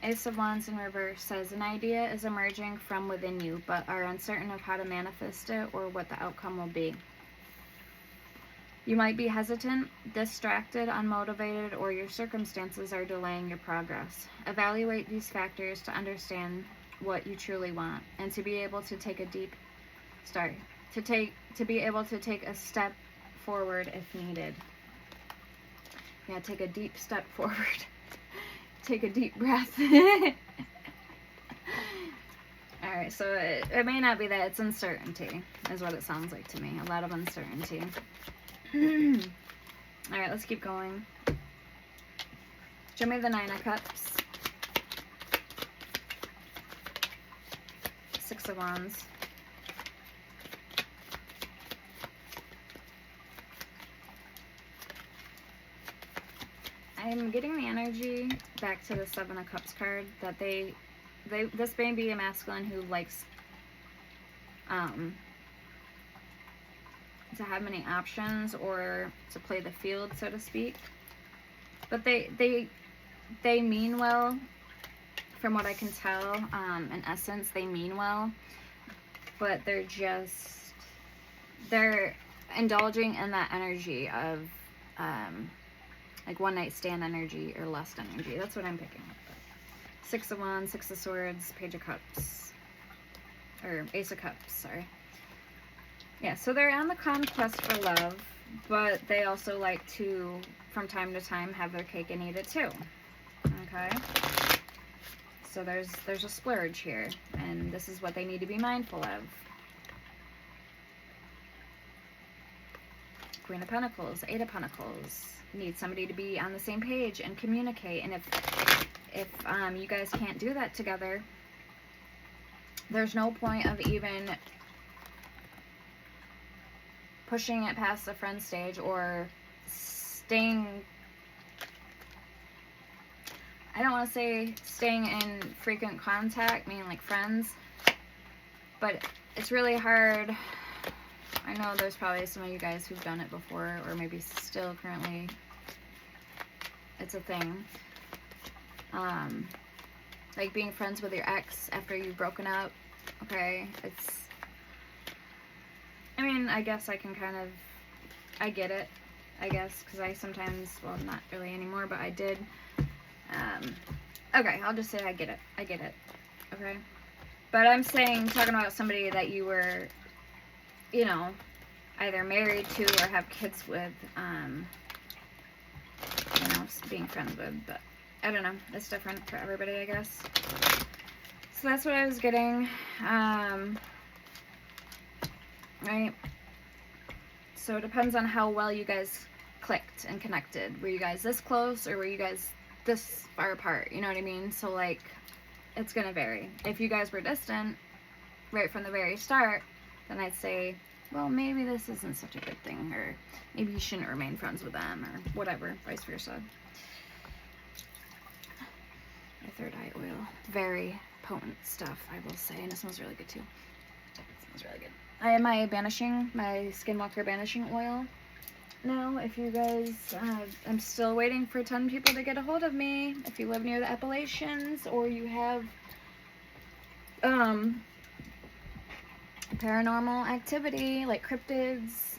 Ace of Wands in reverse says, an idea is emerging from within you, but are uncertain of how to manifest it or what the outcome will be. You might be hesitant, distracted, unmotivated, or your circumstances are delaying your progress. Evaluate these factors to understand what you truly want, and to be able to take a be able to take a step forward if needed. Yeah, take a deep step forward. Take a deep breath. Alright, so it may not be that. It's uncertainty, is what it sounds like to me. A lot of uncertainty. Alright, let's keep going. Show me the Nine of Cups. Six of Wands. I'm getting the energy back to the Seven of Cups card that this may be a masculine who likes to have many options, or to play the field, so to speak. But they mean well, from what I can tell. In essence, they mean well, but they're indulging in that energy of like one night stand energy or lust energy. That's what I'm picking up. Six of Wands, Six of Swords, Page of Cups, or Ace of Cups, sorry. Yeah, so they're on the conquest for love, but they also like to, from time to time, have their cake and eat it too. Okay? So there's a splurge here, and this is what they need to be mindful of. Queen of Pentacles, Eight of Pentacles. Need somebody to be on the same page and communicate. And if you guys can't do that together, there's no point of even pushing it past the friend stage, or staying, I don't want to say staying in frequent contact, meaning like friends, but it's really hard. I know there's probably some of you guys who've done it before, or maybe still currently it's a thing. Like being friends with your ex after you've broken up. Okay, I mean, I guess I can kind of, I get it, I guess, because I sometimes, well, not really anymore, but I did. Okay, I'll just say I get it, okay? But I'm talking about somebody that you were, you know, either married to or have kids with, you know, being friends with, but I don't know, it's different for everybody, I guess. so that's what I was getting. Right. So it depends on how well you guys clicked and connected. Were you guys this close, or were you guys this far apart? You know what I mean? So like, it's gonna vary. If you guys were distant right from the very start, then I'd say, well, maybe this isn't such a good thing, or maybe you shouldn't remain friends with them, or whatever, vice versa. The third eye oil, very potent stuff, I will say, and it smells really good too. It smells really good. I have my Skinwalker Banishing Oil now. If you guys, I'm still waiting for 10 people to get a hold of me. If you live near the Appalachians, or you have paranormal activity like cryptids,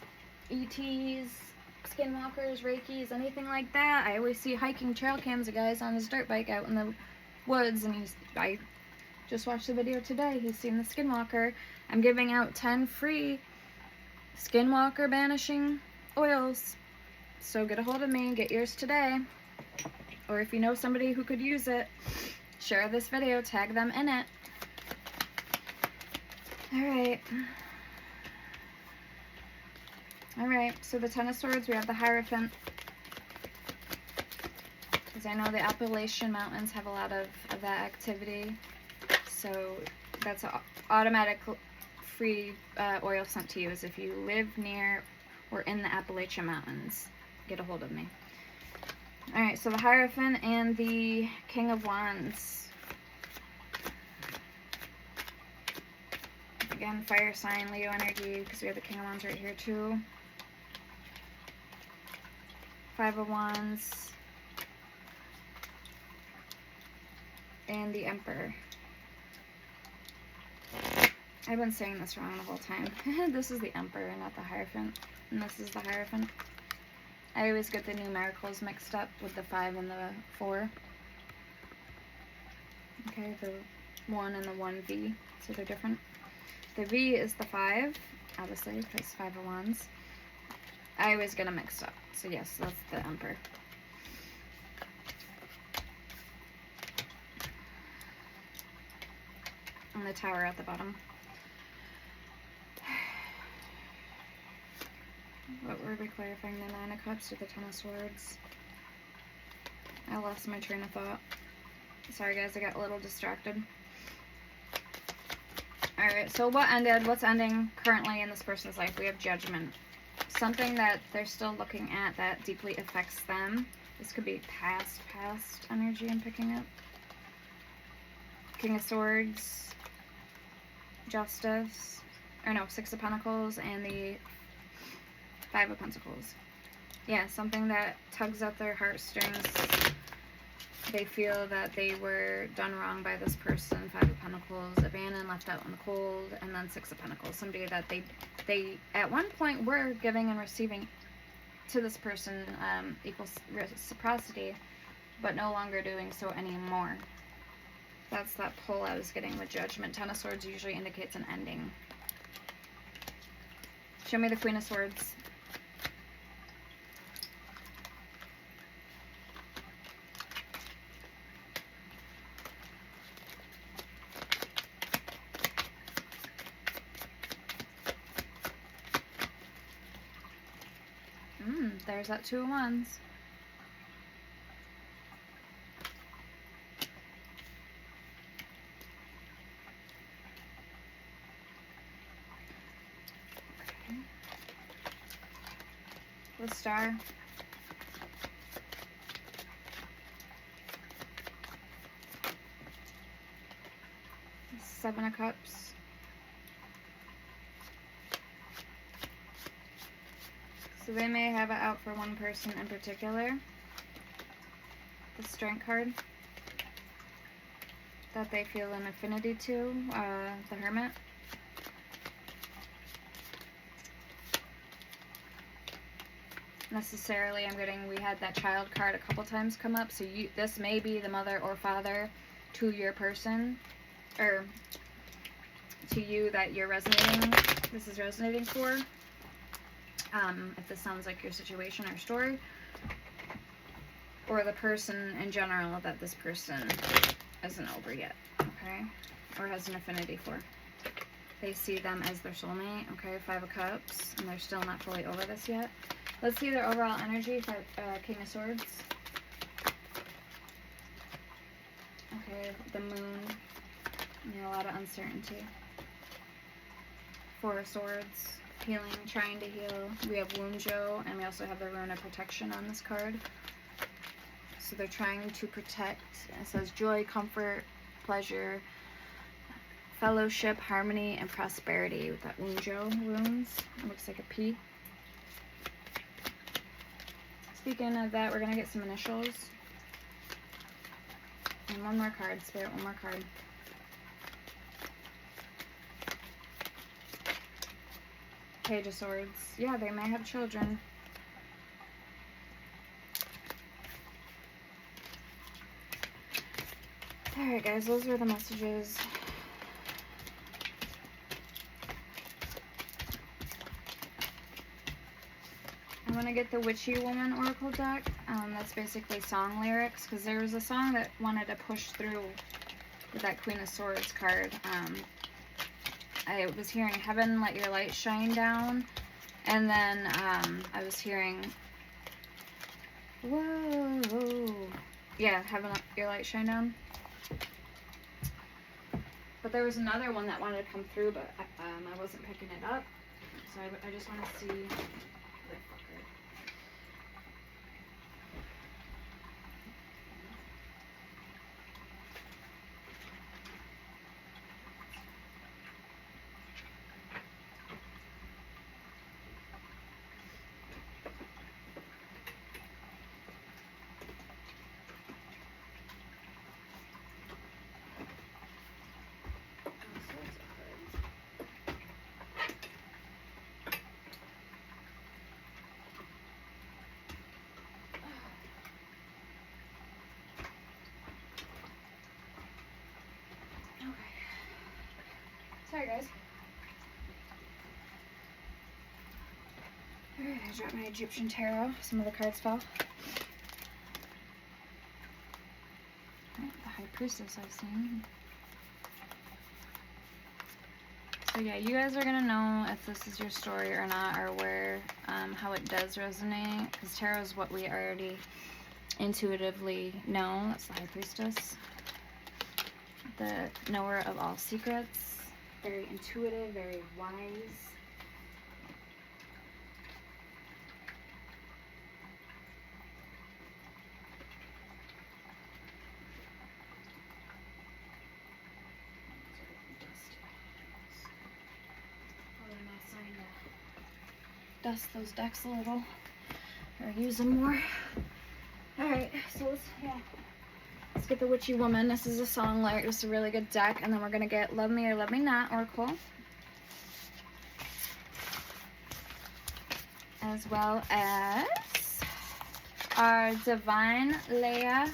ETs, skinwalkers, reikis, anything like that. I always see hiking trail cams of guys on his dirt bike out in the woods, and I just watched the video today. He's seen the skinwalker. I'm giving out 10 free Skinwalker Banishing Oils. So get a hold of me, get yours today. Or if you know somebody who could use it, share this video, tag them in it. Alright, so the Ten of Swords, we have the Hierophant. Because I know the Appalachian Mountains have a lot of that activity. So that's an automatic free oil sent to you, is if you live near or in the Appalachian Mountains. Get a hold of me. Alright, so the Hierophant and the King of Wands. Again, fire sign, Leo energy, because we have the King of Wands right here too. Five of Wands. And the Emperor. I've been saying this wrong the whole time. This is the Emperor, not the Hierophant. And this is the Hierophant. I always get the numericals mixed up with the 5 and the 4. Okay, the 1 and the 1V, so they're different. The V is the 5, obviously, because 5 of Wands. I always get them mixed up. So yes, that's the Emperor. And the Tower at the bottom. What were we clarifying? The 9 of Cups or the 10 of Swords? I lost my train of thought. Sorry guys, I got a little distracted. Alright, so what's ending currently in this person's life? We have Judgment. Something that they're still looking at that deeply affects them. This could be past energy I'm picking up. King of Swords, Justice, or no, 6 of Pentacles, and the 5 of Pentacles. Yeah, something that tugs at their heartstrings. They feel that they were done wrong by this person. 5 of Pentacles, abandoned, left out in the cold, and then 6 of Pentacles. Somebody that they at one point were giving and receiving to this person equals reciprocity, but no longer doing so anymore. That's that pull I was getting with Judgment. 10 of Swords usually indicates an ending. Show me the Queen of Swords. There's that 2 of Wands. Okay. The Star. The 7 of Cups. So they may have it out for one person in particular. The Strength card that they feel an affinity to, the Hermit. Necessarily, I'm getting, we had that child card a couple times come up, so this may be the mother or father to your person, or to you that you're resonating, this is resonating for. If this sounds like your situation or story, or the person in general that this person isn't over yet, okay? or has an affinity for. They see them as their soulmate. Okay, Five of Cups, and they're still not fully over this yet. Let's see their overall energy for King of Swords. Okay, the Moon. A lot of uncertainty. Four of Swords. Healing, trying to heal. We have Wunjo, and we also have the Rune of Protection on this card. So they're trying to protect. It says joy, comfort, pleasure, fellowship, harmony, and prosperity with that Wunjo runes. It looks like a P. Speaking of that, we're going to get some initials. And one more card, Spirit, one more card. Page of Swords. Yeah, they may have children. Alright guys, those were the messages. I'm going to get the Witchy Woman Oracle deck. That's basically song lyrics, because there was a song that wanted to push through with that Queen of Swords card. I was hearing Heaven, Let Your Light Shine Down, and then I was hearing, whoa, yeah, Heaven, Let Your Light Shine Down. But there was another one that wanted to come through, but I wasn't picking it up, so I just want to see. Sorry guys. Alright, I dropped my Egyptian Tarot. Some of the cards fell. Right, the High Priestess I've seen. So yeah, you guys are going to know if this is your story or not, or where, how it does resonate. Because Tarot is what we already intuitively know. That's the High Priestess. The knower of all secrets. Very intuitive, very wise. Dust those decks a little, or use them more. Alright, so let's get the Witchy Woman. This is a song lyric. This is a really good deck. And then we're going to get Love Me or Love Me Not Oracle. As well as our Divine Leah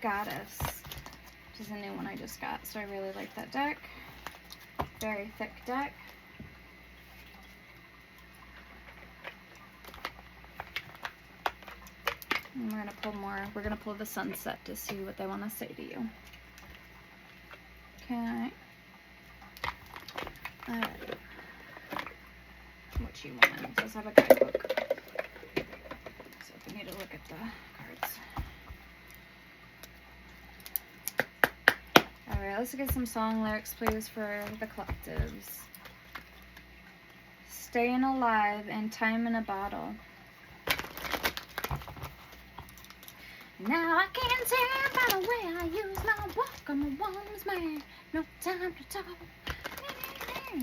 Goddess, which is a new one I just got. So I really like that deck. Very thick deck. And we're going to pull more. We're going to pull the Sunset to see what they want to say to you. Okay. Alright. Witchy Woman does have a guidebook. So if we need to look at the cards. Alright, let's get some song lyrics, please, for the collectives. Staying alive and time in a bottle. Now I can't tell by the way I use my walk. I'm a woman's man. No time to talk.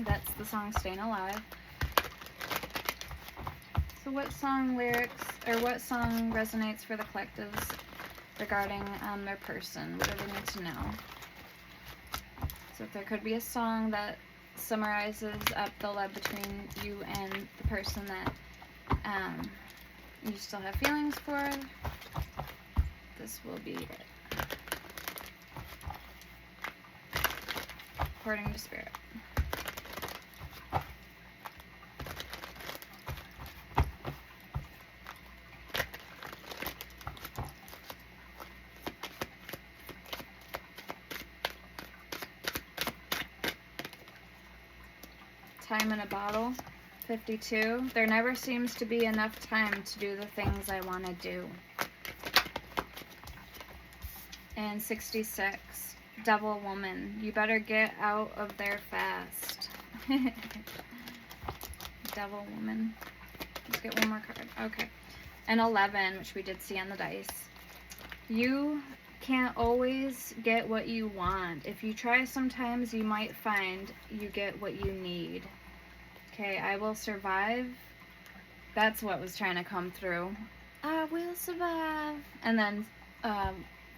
That's the song Staying Alive. So what song lyrics, or what song resonates for the collectives regarding their person? What do they need to know? So if there could be a song that summarizes up the love between you and the person that you still have feelings for, this will be it. According to Spirit. Time in a Bottle. 52. There never seems to be enough time to do the things I want to do. And 66. Devil Woman. You better get out of there fast. Devil Woman. Let's get one more card. Okay. And 11, which we did see on the dice. You can't always get what you want. If you try sometimes, you might find you get what you need. Okay, I will survive. That's what was trying to come through. I will survive. And then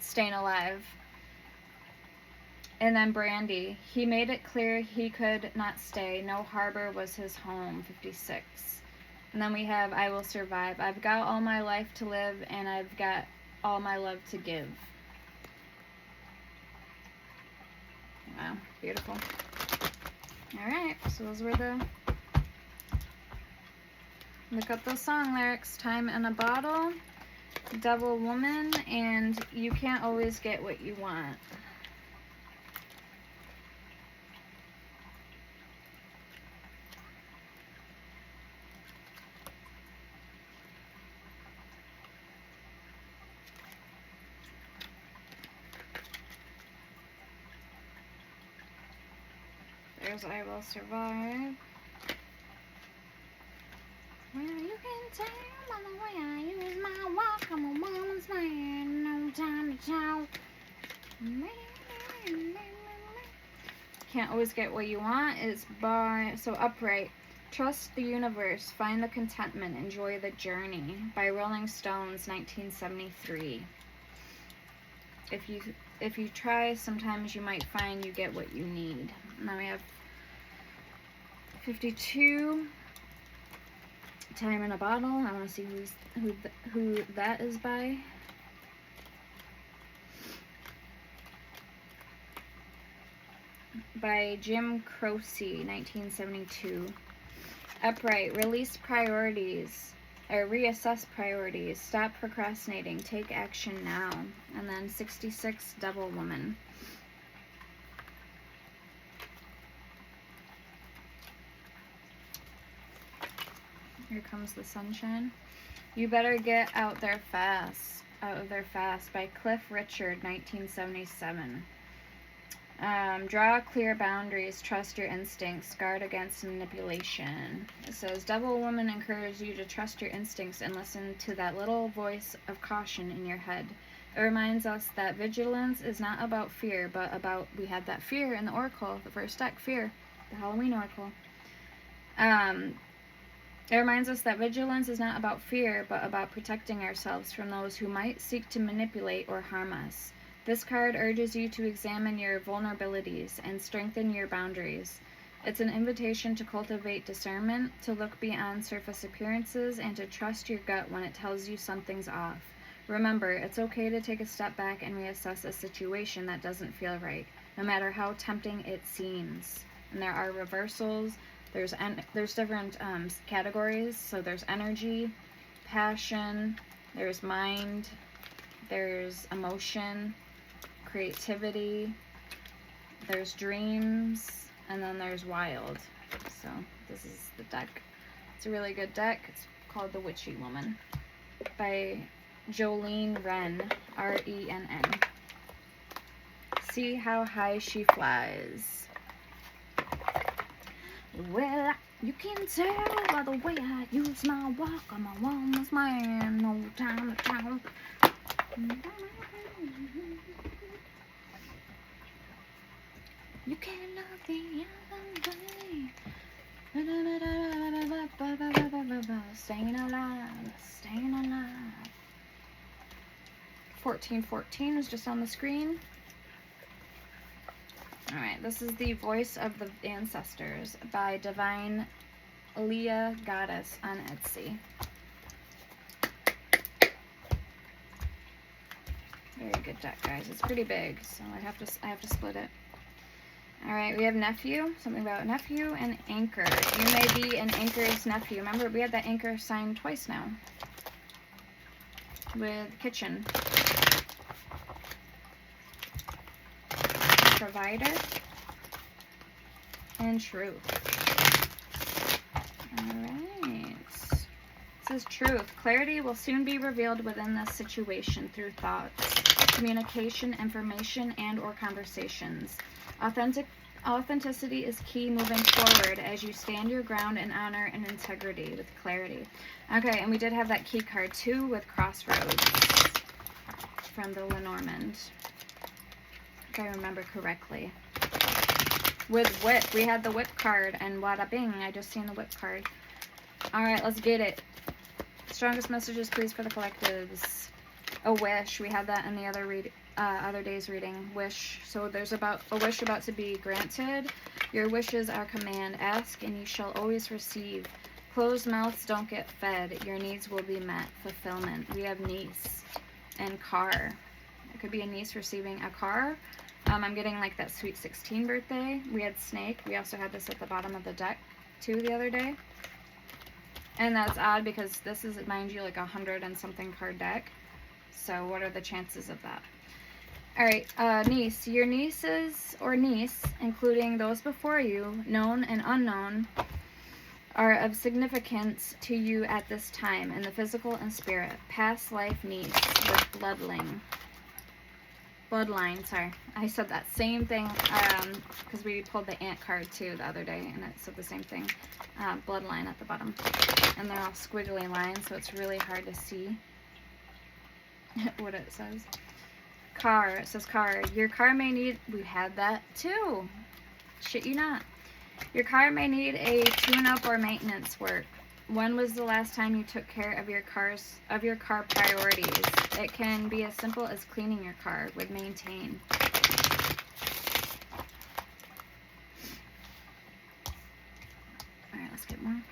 staying alive. And then Brandy. He made it clear he could not stay. No harbor was his home. 56. And then we have I will survive. I've got all my life to live, and I've got all my love to give. Wow, beautiful. Alright, so those were the... Look up those song lyrics. Time in a Bottle, Devil Woman, and You Can't Always Get What You Want. There's I Will Survive. Well, you can tell by the way I use my walk. I'm a woman's man, no time to talk. Can't Always Get What You Want is by, so Upright. Trust the universe, find the contentment, enjoy the journey, by Rolling Stones, 1973. If you try, sometimes you might find you get what you need. Now we have 52. Time in a Bottle. I want to see who that is by. By Jim Croce, 1972. Upright. Release priorities. Or reassess priorities. Stop procrastinating. Take action now. And then 66. Devil Woman. Here Comes the Sunshine. You Better Get Out There Fast. Out of There Fast by Cliff Richard, 1977. Draw clear boundaries, trust your instincts, guard against manipulation. It says, Devil Woman encourages you to trust your instincts and listen to that little voice of caution in your head. It reminds us that vigilance is not about fear, but about, we had that fear in the Oracle, the first deck, fear, the Halloween Oracle. It reminds us that vigilance is not about fear, but about protecting ourselves from those who might seek to manipulate or harm us. This card urges you to examine your vulnerabilities and strengthen your boundaries. It's an invitation to cultivate discernment, to look beyond surface appearances, and to trust your gut when it tells you something's off. Remember, it's okay to take a step back and reassess a situation that doesn't feel right, no matter how tempting it seems. And there are reversals. There's different categories. So there's energy, passion, there's mind, there's emotion, creativity, there's dreams, and then there's wild. So this is the deck. It's a really good deck. It's called The Witchy Woman by Jolene Wren, R-E-N-N. See How High She Flies. Well, you can tell by the way I use my walk. I'm a woman's man, no time to talk. You can't love the other way. Staying alive, staying alive. 1414 is just on the screen. Alright, this is the Voice of the Ancestors by Divine Leah Goddess on Etsy. Very good deck, guys. It's pretty big, so I have to split it. Alright, we have Nephew, something about Nephew, and Anchor. You may be an Anchor's nephew. Remember, we had that Anchor signed twice now. With Kitchen. Provider, and Truth. Alright. It says truth. Clarity will soon be revealed within this situation through thoughts, communication, information, and or conversations. Authenticity is key moving forward as you stand your ground in honor and integrity with clarity. Okay, and we did have that key card too with Crossroads from the Lenormand, if I remember correctly. With Whip, we had the Whip card, and wada bing, I just seen the Whip card. Alright, let's get it. Strongest messages, please, for the collectives. A wish. We had that in the other day's reading. Wish. So there's a wish about to be granted. Your wishes are command. Ask, and you shall always receive. Closed mouths don't get fed. Your needs will be met. Fulfillment. We have niece and car. It could be a niece receiving a car. I'm getting like that Sweet 16 birthday. We had snake. We also had this at the bottom of the deck too the other day. And that's odd because this is, mind you, like 100 and something card deck. So what are the chances of that? Alright, niece. Your nieces or niece, including those before you, known and unknown, are of significance to you at this time in the physical and spirit. Past life niece with bloodline, sorry. I said that same thing because we pulled the ant card too the other day and it said the same thing. Bloodline at the bottom. And they're all squiggly lines, so it's really hard to see what it says. Car. It says car. Your car may need... We had that too. Shit you not. Your car may need a tune-up or maintenance work. When was the last time you took care of your car priorities? It can be as simple as cleaning your car. Would maintain. Alright, let's get more.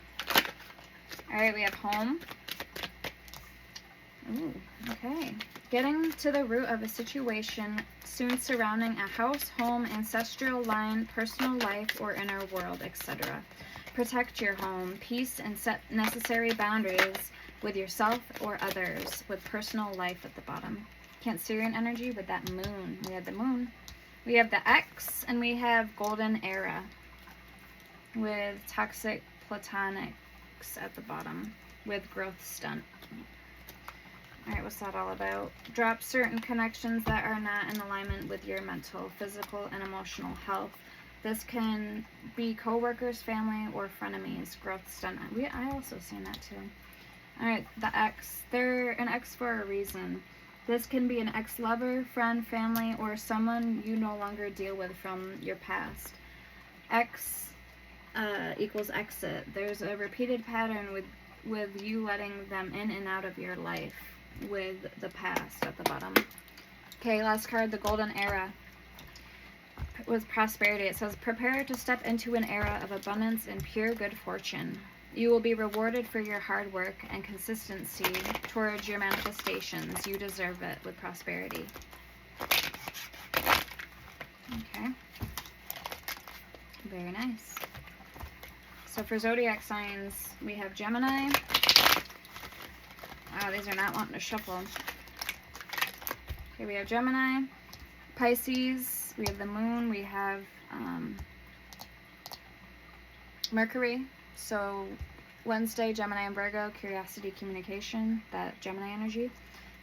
Alright, we have home. Ooh, okay. Getting to the root of a situation soon surrounding a house, home, ancestral line, personal life, or inner world, etc. Protect your home, peace, and set necessary boundaries with yourself or others, with personal life at the bottom. Cancerian energy with that moon. We had the moon. We have the X, and we have golden era with toxic platonics at the bottom with growth stunt. Alright, what's that all about? Drop certain connections that are not in alignment with your mental, physical, and emotional health. This can be co-workers, family, or frenemies. Growth stunt. I also seen that too. Alright, the X. They're an X for a reason. This can be an ex-lover, friend, family, or someone you no longer deal with from your past. X equals exit. There's a repeated pattern with you letting them in and out of your life with the past at the bottom. Okay, last card, the golden era. With prosperity, it says, prepare to step into an era of abundance and pure good fortune. You will be rewarded for your hard work and consistency towards your manifestations. You deserve it with prosperity. Okay. Very nice. So for zodiac signs, we have Gemini. Wow, these are not wanting to shuffle. Okay, we have Gemini, Pisces, we have the moon, we have Mercury. So Wednesday, Gemini and Virgo, curiosity, communication, that Gemini energy.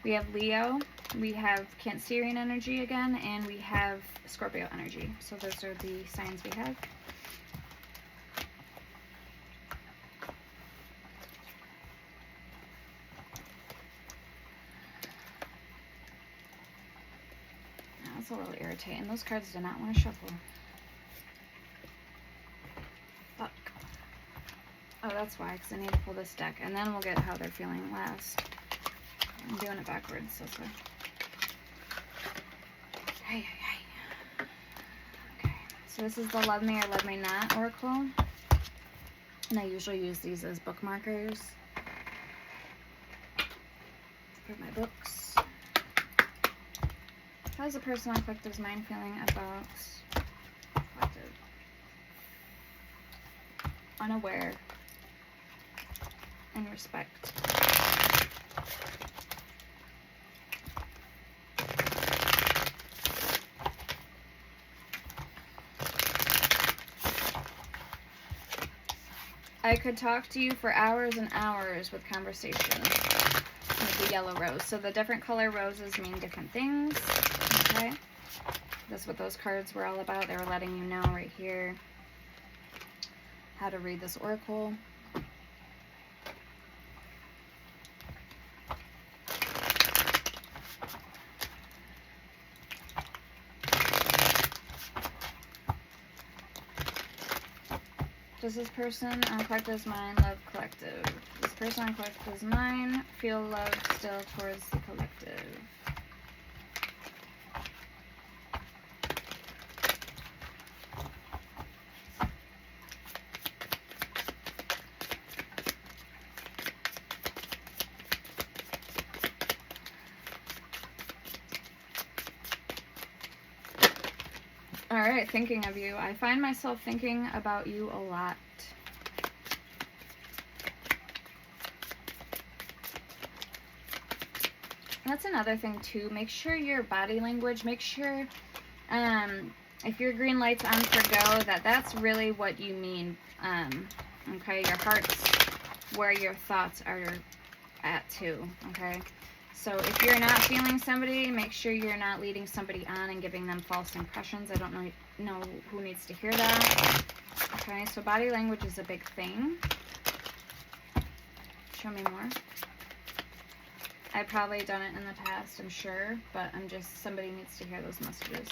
We have Leo, we have Cancerian energy again, and we have Scorpio energy. So those are the signs we have. That's a little irritating. Those cards do not want to shuffle. Fuck. Oh, that's why, because I need to pull this deck, and then we'll get how they're feeling last. I'm doing it backwards, so sorry. Hey. Okay, so this is the Love Me or Love Me Not Oracle. And I usually use these as bookmarkers for my books. How's the person on collective's mind feeling about collective? Unaware and respect. I could talk to you for hours and hours with conversation with the yellow rose. So the different color roses mean different things. Okay. That's what those cards were all about. They were letting you know right here how to read this oracle. Does this person on Collective's mind love Collective? This person on Collective's mind feel love still towards the Collective? Alright, thinking of you. I find myself thinking about you a lot. That's another thing too. Make sure your body language, make sure if your green light's on for go, that's really what you mean. Okay, your heart's where your thoughts are at too, okay? So if you're not feeling somebody, make sure you're not leading somebody on and giving them false impressions. I don't know who needs to hear that. Okay, so body language is a big thing. Show me more. I've probably done it in the past, I'm sure, but somebody needs to hear those messages.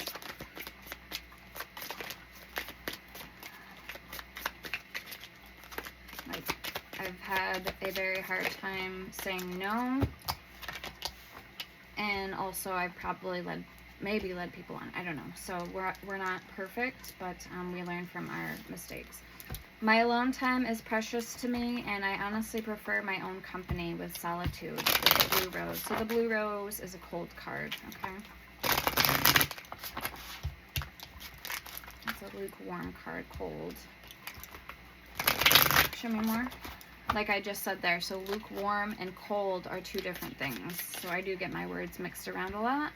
I've had a very hard time saying no. And also I've probably maybe led people on. I don't know. So we're not perfect, but we learn from our mistakes. My alone time is precious to me, and I honestly prefer my own company with solitude with the blue rose. So the blue rose is a cold card, okay? It's a lukewarm card, cold. Show me more. Like I just said there, so lukewarm and cold are two different things. So I do get my words mixed around a lot.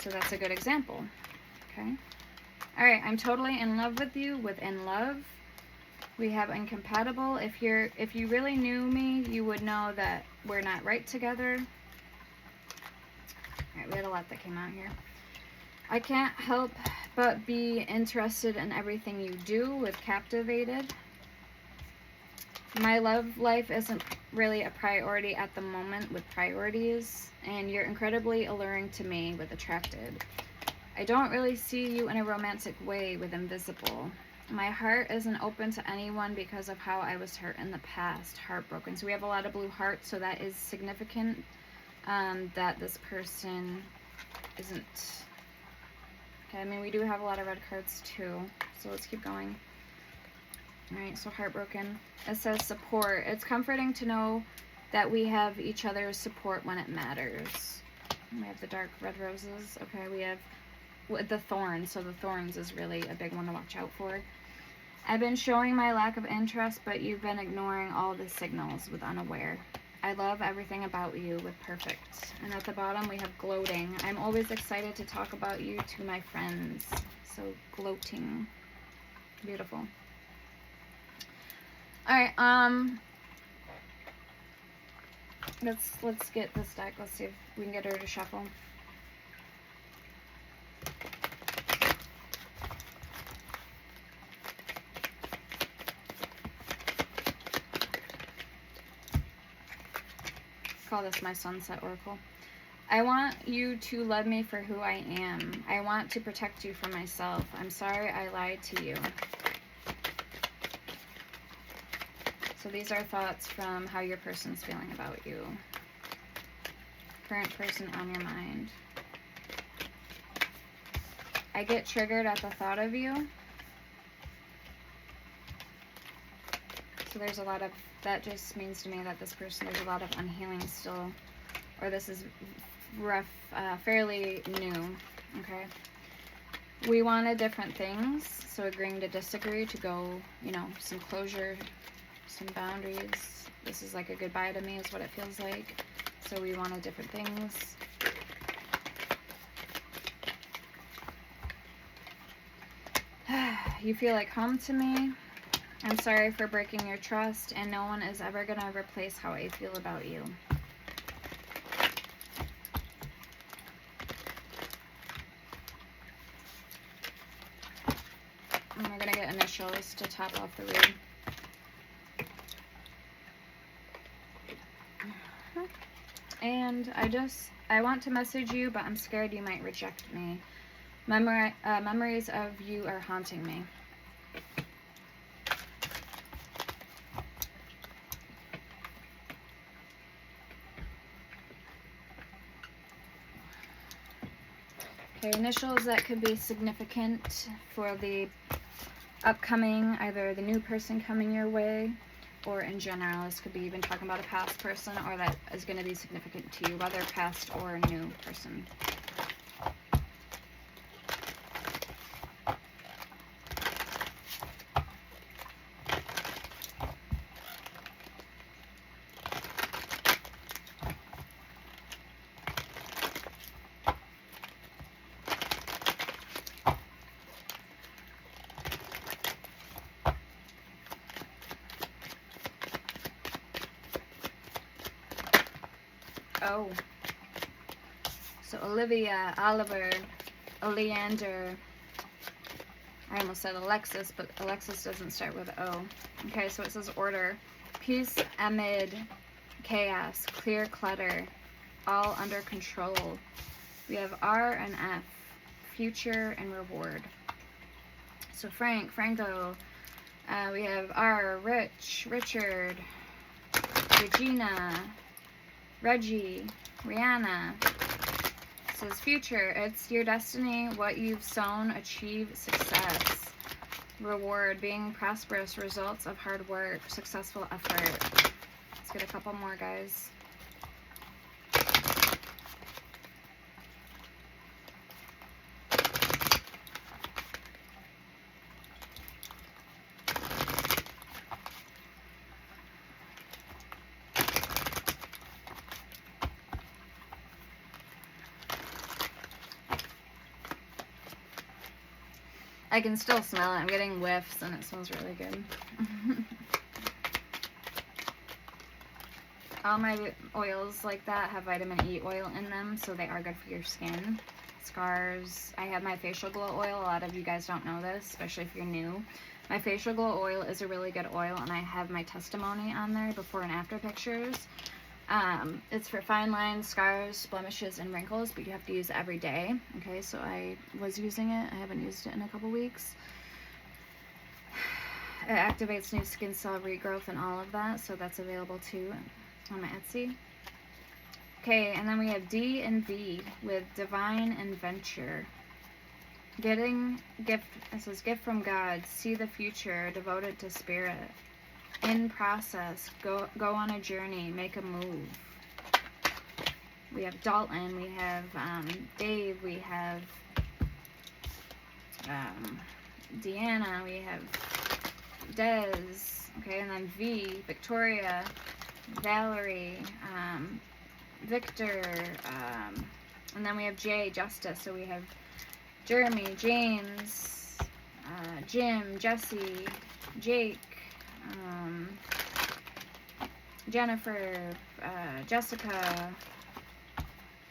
So that's a good example. Okay. All right, I'm totally in love with you with in love. We have incompatible. If you really knew me, you would know that we're not right together. All right, we had a lot that came out here. I can't help but be interested in everything you do with captivated. My love life isn't really a priority at the moment with priorities, and you're incredibly alluring to me with attracted. I don't really see you in a romantic way with invisible. My heart isn't open to anyone because of how I was hurt in the past, heartbroken. So we have a lot of blue hearts, so that is significant that this person isn't. Okay, I mean, we do have a lot of red cards too, so let's keep going. Alright, so heartbroken. It says support. It's comforting to know that we have each other's support when it matters. We have the dark red roses. Okay, we have the thorns. So the thorns is really a big one to watch out for. I've been showing my lack of interest, but you've been ignoring all the signals with unaware. I love everything about you with perfect. And at the bottom we have gloating. I'm always excited to talk about you to my friends. So gloating. Beautiful. Alright, let's get this deck. Let's see if we can get her to shuffle. Call this my sunset oracle. I want you to love me for who I am. I want to protect you from myself. I'm sorry I lied to you. So these are thoughts from how your person's feeling about you. Current person on your mind. I get triggered at the thought of you. So there's a lot of, that just means to me that this person, there's a lot of unhealing still, or this is rough, fairly new, okay? We wanted different things, so agreeing to disagree, to go, you know, some closure, some boundaries. This is like a goodbye to me is what it feels like. So we wanted different things. You feel like home to me. I'm sorry for breaking your trust, and no one is ever going to replace how I feel about you. And we're going to get initials to top off the read. And I want to message you, but I'm scared you might reject me. Memories of you are haunting me. Okay, initials that could be significant for the upcoming, either the new person coming your way, or in general. This could be even talking about a past person, or that is going to be significant to you, whether past or new person. Oh, so Olivia, Oliver, Oleander. I almost said Alexis, but Alexis doesn't start with O. Okay, so it says order. Peace amid chaos, clear clutter, all under control. We have R and F, future and reward. So Franco. We have R, Rich, Richard, Regina, Reggie, Rihanna. It says future, it's your destiny, what you've sown, achieve success. Reward, being prosperous, results of hard work, successful effort. Let's get a couple more, guys. I can still smell it. I'm getting whiffs and it smells really good. All my oils like that have vitamin E oil in them, so they are good for your skin. Scars. I have my facial glow oil. A lot of you guys don't know this, especially if you're new. My facial glow oil is a really good oil, and I have my testimony on there, before and after pictures. It's for fine lines, scars, blemishes, and wrinkles, but you have to use it every day. Okay, so I was using it. I haven't used it in a couple weeks. It activates new skin cell regrowth and all of that, so that's available too on my Etsy. Okay, and then we have D and V with Divine and Venture. Getting gift, it says gift from God, see the future, devoted to spirit. In process, go on a journey, make a move. We have Dalton, we have Dave, we have Deanna, we have Dez, okay, and then V, Victoria, Valerie, Victor, and then we have J, Justice, so we have Jeremy, James, Jim, Jesse, Jake, Jennifer, Jessica.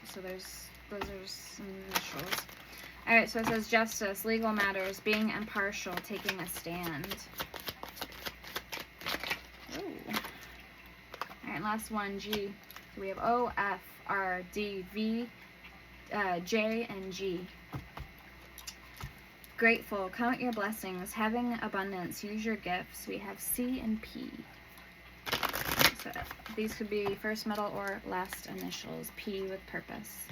So those are some initials. Alright, so it says justice, legal matters, being impartial, taking a stand. Alright, last one, G. So we have O, F, R, D, V, J, and G. Grateful, count your blessings, having abundance, use your gifts. We have C and P. So these could be first, middle, or last initials. P with purpose.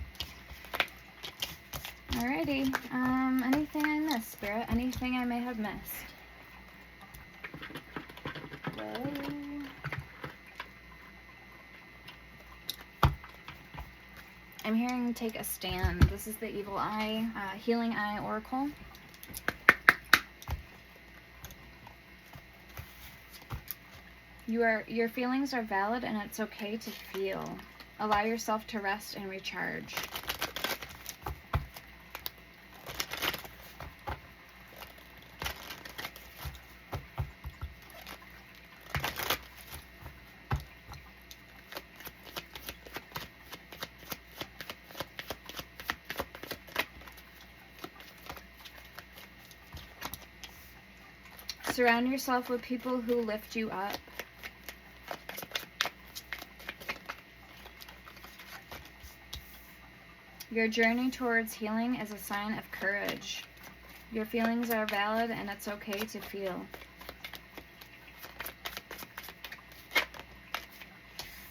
Alrighty. Anything I missed, Spirit? Anything I may have missed? Whoa. I'm hearing take a stand. This is the Evil Eye, Healing Eye Oracle. Your feelings are valid, and it's okay to feel. Allow yourself to rest and recharge. Surround yourself with people who lift you up. Your journey towards healing is a sign of courage. Your feelings are valid and it's okay to feel.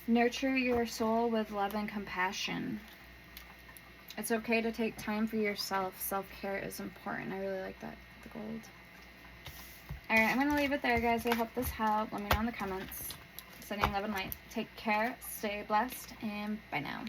Nurture your soul with love and compassion. It's okay to take time for yourself. Self-care is important. I really like that, the gold. Alright, I'm going to leave it there, guys. I hope this helped. Let me know in the comments. Sending love and light. Take care, stay blessed, and bye now.